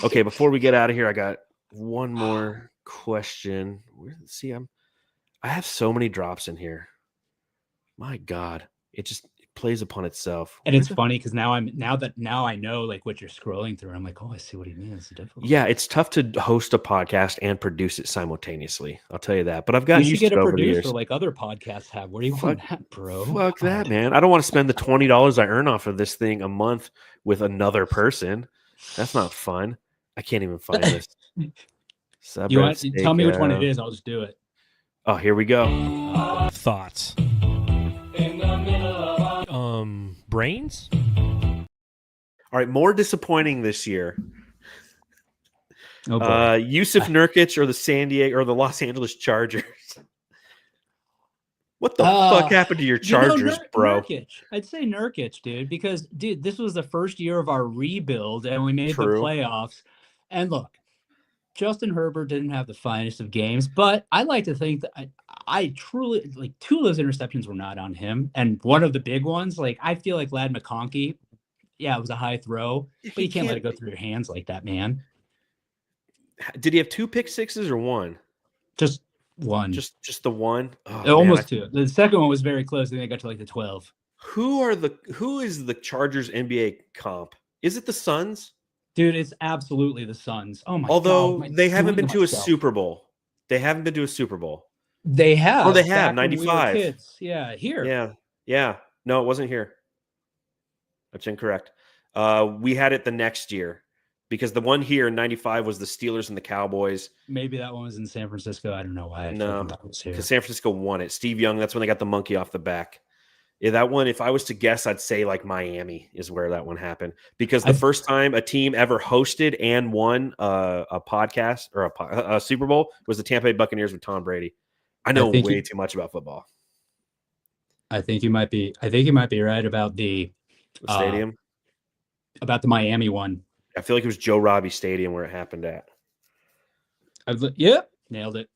Okay, before we get out of here, I got one more question. Let's see, I have so many drops in here. My God, it plays upon itself. And it's funny because now I know like what you're scrolling through. I'm like, oh, I see what he means. It's difficult. Yeah, it's tough to host a podcast and produce it simultaneously. I'll tell you that. But I've gotten used to it over the years. Like other podcasts have. Where do you want that, bro? Fuck that, man. I don't want to spend the $20 I earn off of this thing a month with another person. That's not fun. I can't even find this. You want to tell me which one it is? I'll just do it. Oh, here we go. Thoughts. Brains? All right, more disappointing this year. Oh, Yousef Nurkic or the Los Angeles Chargers. What the fuck happened to your Chargers, bro? Nurkic. I'd say Nurkic, dude, because dude, this was the first year of our rebuild and we made the playoffs. And look, Justin Herbert didn't have the finest of games, but I like to think that I truly like two of those interceptions were not on him. And one of the big ones, like I feel like Ladd McConkey, it was a high throw, but you can't let it go through your hands like that, man. Did he have 2 pick sixes or one? Just one. Just the one? Almost 2. The second one was very close. I think I got to like the 12. Who is the Chargers NBA comp? Is it the Suns? Dude, it's absolutely the Suns. Oh my God. Although they haven't been to a Super Bowl. They haven't been to a Super Bowl. They have. Oh, they have. 95. Yeah, here. Yeah. No, it wasn't here. That's incorrect. We had it the next year because the one here in 95 was the Steelers and the Cowboys. Maybe that one was in San Francisco. I don't know why. No, because San Francisco won it. Steve Young, that's when they got the monkey off the back. Yeah, that one, if I was to guess, I'd say like Miami is where that one happened. Because the first time a team ever hosted and won a podcast or a Super Bowl was the Tampa Bay Buccaneers with Tom Brady. I know way too much about football. I think you might be right about the stadium. About the Miami one. I feel like it was Joe Robbie Stadium where it happened at. Yep, nailed it.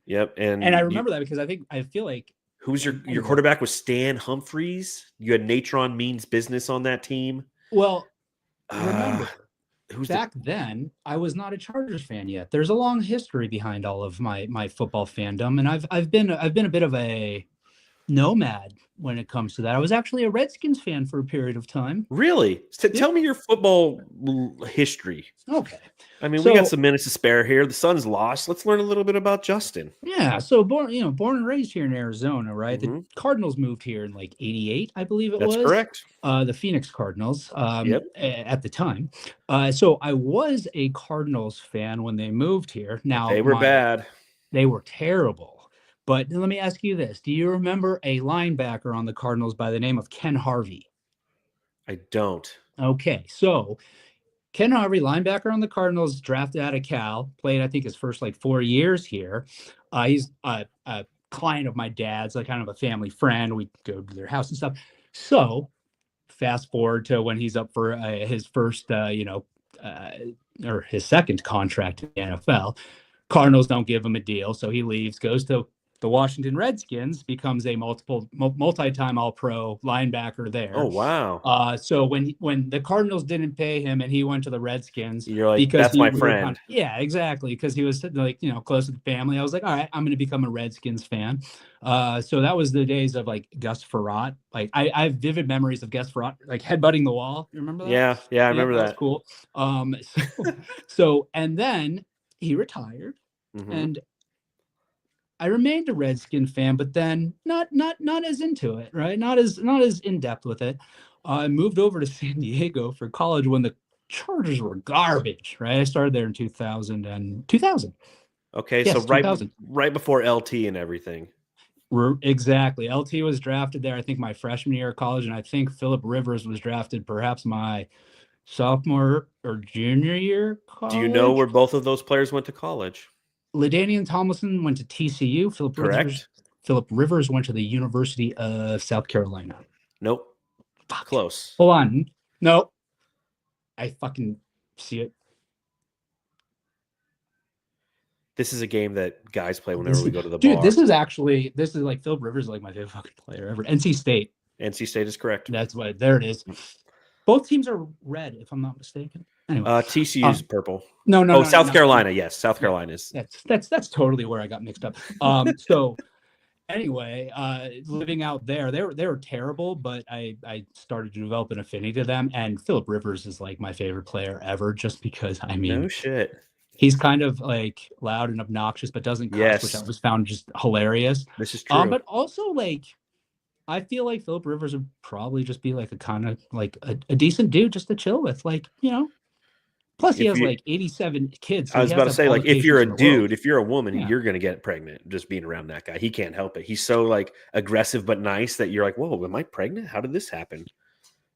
Yep, and I remember that because I feel like who's your quarterback was Stan Humphries. You had Natron Means Business on that team. Well, remember back then, I was not a Chargers fan yet. There's a long history behind all of my football fandom, and I've been a bit of a nomad when it comes to that. I was actually a Redskins fan for a period of time. Really? Tell me your football history. Okay. I mean, we got some minutes to spare here. The Suns lost. Let's learn a little bit about Justin. Yeah. So born and raised here in Arizona, right? The Cardinals moved here in like '88, I believe it was. That's correct. The Phoenix Cardinals at the time. So I was a Cardinals fan when they moved here. Now they were bad. They were terrible. But let me ask you this. Do you remember a linebacker on the Cardinals by the name of Ken Harvey? I don't. Okay. So Ken Harvey, linebacker on the Cardinals, drafted out of Cal, played, I think, his first 4 years here. He's a client of my dad's, kind of a family friend. We go to their house and stuff. So fast forward to when he's up for his first, or his second contract in the NFL. Cardinals don't give him a deal, so he leaves, goes to the Washington Redskins, becomes a multi-time All-Pro linebacker there. Oh, wow. So when the Cardinals didn't pay him and he went to the Redskins, you're like, that's my friend. Yeah, exactly. Because he was close to the family. I was like, all right, I'm going to become a Redskins fan. So that was the days of Gus Frerotte. I have vivid memories of Gus Frerotte, headbutting the wall. You remember that? Yeah, I remember that. Was cool. So and then he retired, and I remained a Redskin fan, but then not as into it, right? Not as in depth with it. I moved over to San Diego for college when the Chargers were garbage, right? I started there in 2000. Okay, yes, so 2000. right before LT and everything. Exactly. LT was drafted there, I think, my freshman year of college, and I think Phillip Rivers was drafted perhaps my sophomore or junior year of college. Do you know where both of those players went to college? LaDainian Tomlinson went to TCU. Phillip Rivers went to the University of South Carolina. Nope. Fuck. Close. Hold on. Nope. I fucking see it. This is a game that guys play whenever we go to the bar. Dude, this is Phillip Rivers is my favorite fucking player ever. NC State. NC State is correct. That's what. There it is. Both teams are red, if I'm not mistaken. Anyway, TCU is purple. No. South Carolina. Yes, South Carolina is. That's totally where I got mixed up. So anyway, living out there, they were terrible, but I started to develop an affinity to them. And Phillip Rivers is my favorite player ever, just because no shit. He's kind of loud and obnoxious, but doesn't cuss, which I was found just hilarious. This is true. But also I feel like Phillip Rivers would probably just be a kind of a decent dude just to chill with, Plus, he has 87 kids. So I was about to say, if you're a dude, if you're a woman, Yeah. you're going to get pregnant just being around that guy. He can't help it. He's so aggressive but nice that you're like, whoa, am I pregnant? How did this happen?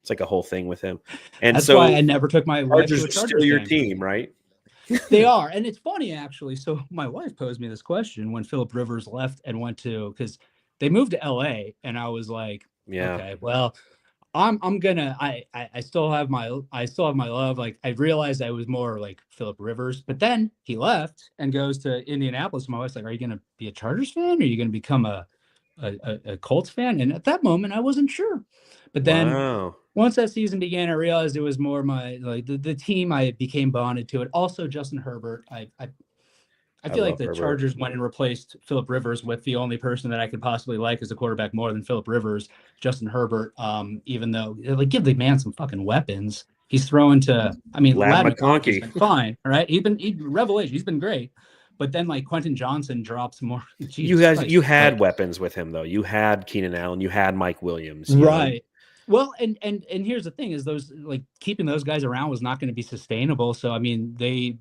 It's a whole thing with him. And that's so why I never took my wife to a Chargers Chargers still your game. team, right? They are, and it's funny actually. So my wife posed me this question when Phillip Rivers left and went to, because they moved to LA, and I was like, yeah, okay, well, I still have my love. I realized I was more like Phillip Rivers, but then he left and goes to Indianapolis. My wife's like, are you going to be a Chargers fan, or are you going to become a Colts fan? And at that moment, I wasn't sure. But then once that season began, I realized it was more my the team. I became bonded to it. Also, Justin Herbert. I feel like the Chargers went and replaced Phillip Rivers with the only person that I could possibly like as a quarterback more than Phillip Rivers, Justin Herbert. Even though give the man some fucking weapons. He's throwing to, Ladd McConkey's been fine. All right. He's revelation. He's been great. But then Quentin Johnson drops more. You had weapons with him though. You had Keenan Allen. You had Mike Williams. Right. Well, and here's the thing: is those keeping those guys around was not going to be sustainable. So they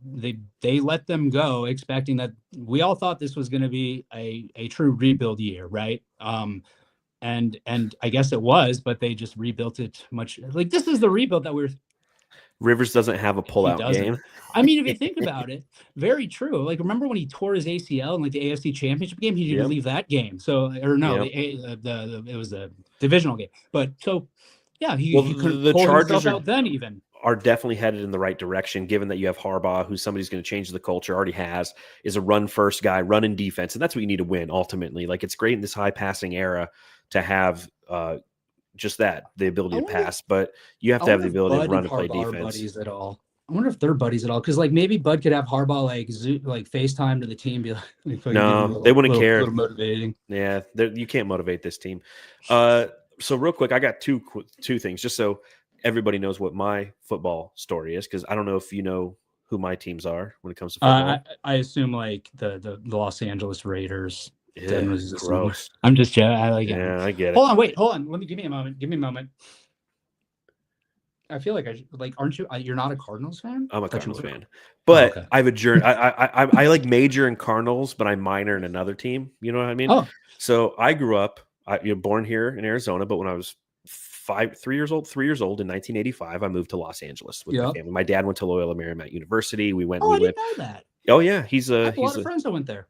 let them go, expecting that we all thought this was going to be a true rebuild year, right? And I guess it was, but they just rebuilt it much. This is the rebuild that Rivers doesn't have a pullout game. If you think about it, very true. Remember when he tore his ACL in the AFC Championship game? He didn't leave that game. It was a divisional game. But so, yeah, he couldn't pull himself out then even. Are definitely headed in the right direction, given that you have Harbaugh, who's somebody's going to change the culture, already is a run-first guy, running defense, and that's what you need to win ultimately. It's great in this high-passing era to have just the ability to pass, but you have to have the ability to run and play defense. Buddies at all. I wonder if they're buddies at all. Because like maybe Bud could have Harbaugh like FaceTime to the team, be like fucking give him No, they wouldn't care. little motivating. Yeah, you can't motivate this team. So real quick, I got two things just so everybody knows what my football story is, because I don't know if you know who my teams are when it comes to football. I assume like the Los Angeles Raiders. Yeah, gross. I'm just joking. I get it. Hold on. Let me give me a moment. I feel like aren't you? You're not a Cardinals fan? I'm a Cardinals fan, but okay. I've adjourned. I like major in Cardinals, but I minor in another team. You know what I mean? Oh. So I grew up. Born here in Arizona, but when I was 3 years old in 1985, I moved to Los Angeles with my family. My dad went to Loyola Marymount University. We went. I didn't know that. Oh yeah, he's I have a lot of friends that went there.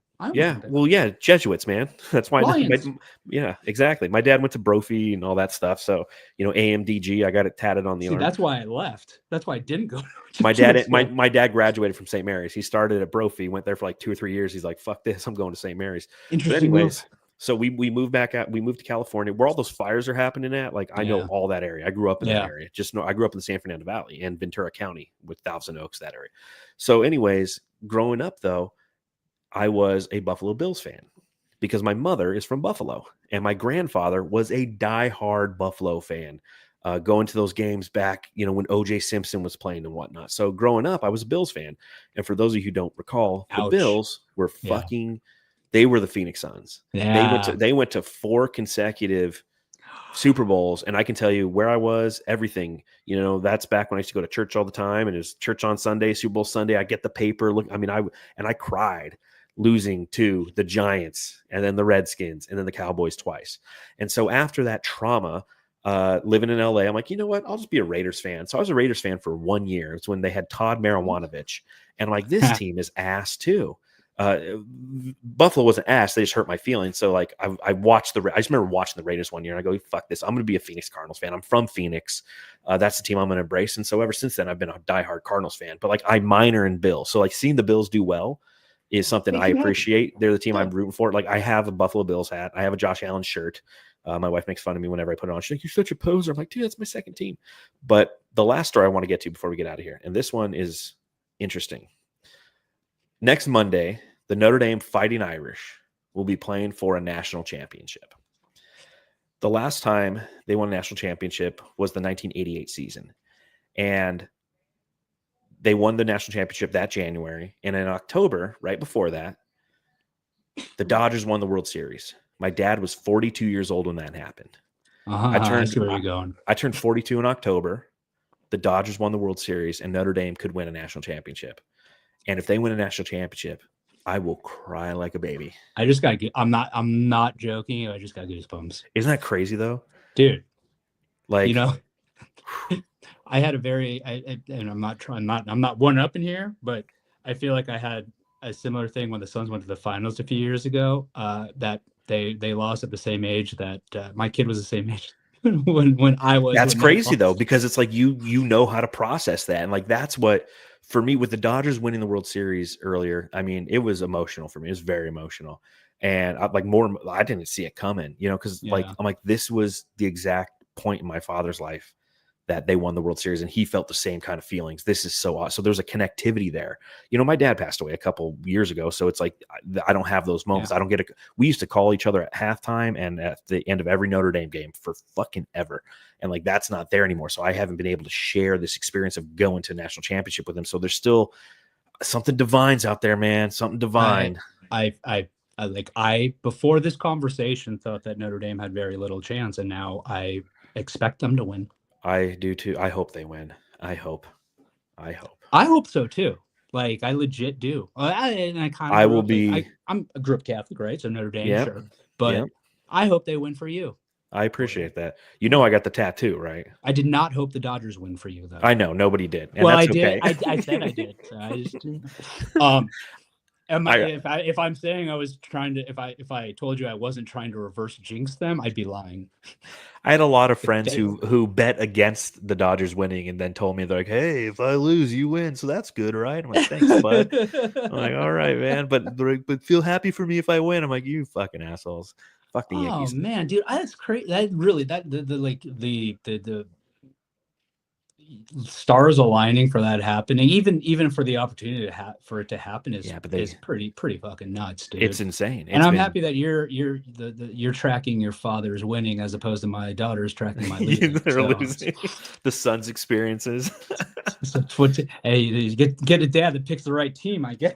Jesuits, man. That's why. Lions. Yeah, exactly. My dad went to Brophy and all that stuff. So AMDG, I got it tatted on the arm. That's why I left. That's why I didn't go. My dad graduated from St. Mary's. He started at Brophy, went there for like 2 or 3 years. He's like, "Fuck this, I'm going to St. Mary's." Interesting. But anyways, so we moved back out. We moved to California, where all those fires are happening at. Like I know all that area. I grew up in that area. I grew up in the San Fernando Valley and Ventura County with Thousand Oaks, that area. So, anyways, growing up though, I was a Buffalo Bills fan because my mother is from Buffalo and my grandfather was a diehard Buffalo fan, going to those games back, when O.J. Simpson was playing and whatnot. So growing up, I was a Bills fan. And for those of you who don't recall, the Bills were they were the Phoenix Suns. Yeah. They went to 4 consecutive Super Bowls, and I can tell you where I was, everything. That's back when I used to go to church all the time, and it was church on Sunday, Super Bowl Sunday. I get the paper. I cried losing to the Giants and then the Redskins and then the Cowboys twice. And so after that trauma, living in LA, I'm like, you know what? I'll just be a Raiders fan. So I was a Raiders fan for 1 year. It's when they had Todd Marijuanovich. And like, this team is ass too. Buffalo wasn't ass. They just hurt my feelings. So like I just remember watching the Raiders 1 year and I go, fuck this. I'm going to be a Phoenix Cardinals fan. I'm from Phoenix. That's the team I'm going to embrace. And so ever since then, I've been a diehard Cardinals fan, but like I minor in Bills. So like seeing the Bills do well is something I appreciate. They're the team I'm rooting for. Like I have a Buffalo Bills hat. I have a Josh Allen shirt. My wife makes fun of me whenever I put it on. She's like, "You're such a poser." I'm like, dude, that's my second team. But the last story I want to get to before we get out of here, and this one is interesting. Next Monday, the Notre Dame Fighting Irish will be playing for a national championship. The last time they won a national championship was the 1988 season. And they won the national championship that January. And in October, right before that, the Dodgers won the World Series. My dad was 42 years old when that happened. I turned 42 in October. The Dodgers won the World Series, and Notre Dame could win a national championship. And if they win a national championship, I will cry like a baby. I'm not joking. I just got goosebumps. Isn't that crazy though? Dude. Like, I had and I'm not one up in here, but I feel like I had a similar thing when the Suns went to the finals a few years ago, that they lost at the same age that my kid was the same age when I was. That's crazy though, because it's like you know how to process that. And like that's what, for me, with the Dodgers winning the World Series earlier, I mean, it was emotional for me. It was very emotional. And I didn't see it coming, because I'm like, this was the exact point in my father's life that they won the World Series, and he felt the same kind of feelings. This is so awesome. So there's a connectivity there. My dad passed away a couple years ago, so it's like I don't have those moments. I don't get we used to call each other at halftime and at the end of every Notre Dame game for fucking ever. And like that's not there anymore. So I haven't been able to share this experience of going to a national championship with him. So there's still something divine's out there, man. Something divine. I before this conversation thought that Notre Dame had very little chance, and now I expect them to win. I do too. I hope they win. I hope so too. Like I legit do. I'm a group Catholic, right? So Notre Dame, sure. But I hope they win for you. I appreciate that. I got the tattoo, right? I did not hope the Dodgers win for you, though. I know nobody did. And well, that's I did. Okay. I said I did. So I just did. If I'm saying I was trying to, if I told you I wasn't trying to reverse jinx them, I'd be lying. I had a lot of friends who bet against the Dodgers winning and then told me, they're like, "Hey, if I lose, you win, so that's good, right?" I'm like, "Thanks, bud." I'm like, "All right, man, but feel happy for me if I win." I'm like, "You fucking assholes." Fuck the Yankees. Oh man, dude, that's crazy. That really, stars aligning for that happening, even for the opportunity for it to happen is pretty fucking nuts, dude. It's insane. And I'm happy that you're tracking your father's winning as opposed to my daughter's tracking my losing. Losing. The Suns' experiences. Hey, you get a dad that picks the right team, I guess.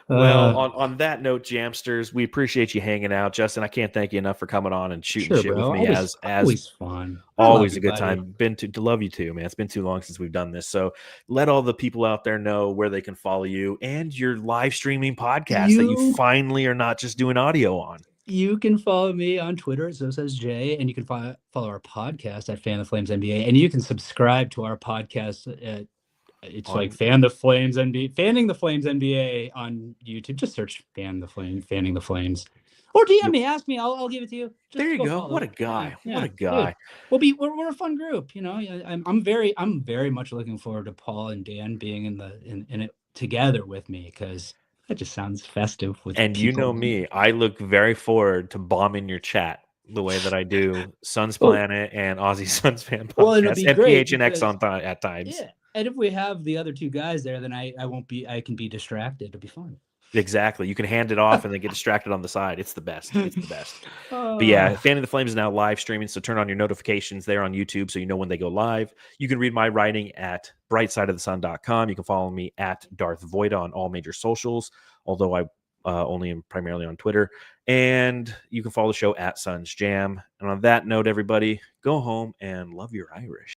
Well, on that note, Jamsters, we appreciate you hanging out. Justin, I can't thank you enough for coming on and shooting shit with me. Always fun. Always a good time. To love you too, man. It's been too long since we've done this. So let all the people out there know where they can follow you and your live streaming podcast that you finally are not just doing audio on. You can follow me on Twitter at SoSaysJ, and you can follow our podcast at Fan the Flames NBA, and you can subscribe to our podcast at Fanning the Flames NBA on YouTube. Just search Fanning the Flames, or DM me, ask me, I'll give it to you. There you go. What a guy! Yeah, what a guy! Dude. We're a fun group, you know. I'm very much looking forward to Paul and Dan being in it together with me, because that just sounds festive. And you know me, I look very forward to bombing your chat the way that I do Suns Planet and Aussie Suns Fan Podcast. Well, it'll be and great PHNX at times. Yeah. And if we have the other two guys there, then I can be distracted. It'll be fun. Exactly. You can hand it off and then get distracted on the side. It's the best. It's the best. But yeah, Fanning the Flames is now live streaming, so turn on your notifications there on YouTube so you know when they go live. You can read my writing at brightsideofthesun.com. You can follow me at Darth Voida on all major socials, although I only am primarily on Twitter. And you can follow the show at Suns Jam. And on that note, everybody, go home and love your Irish.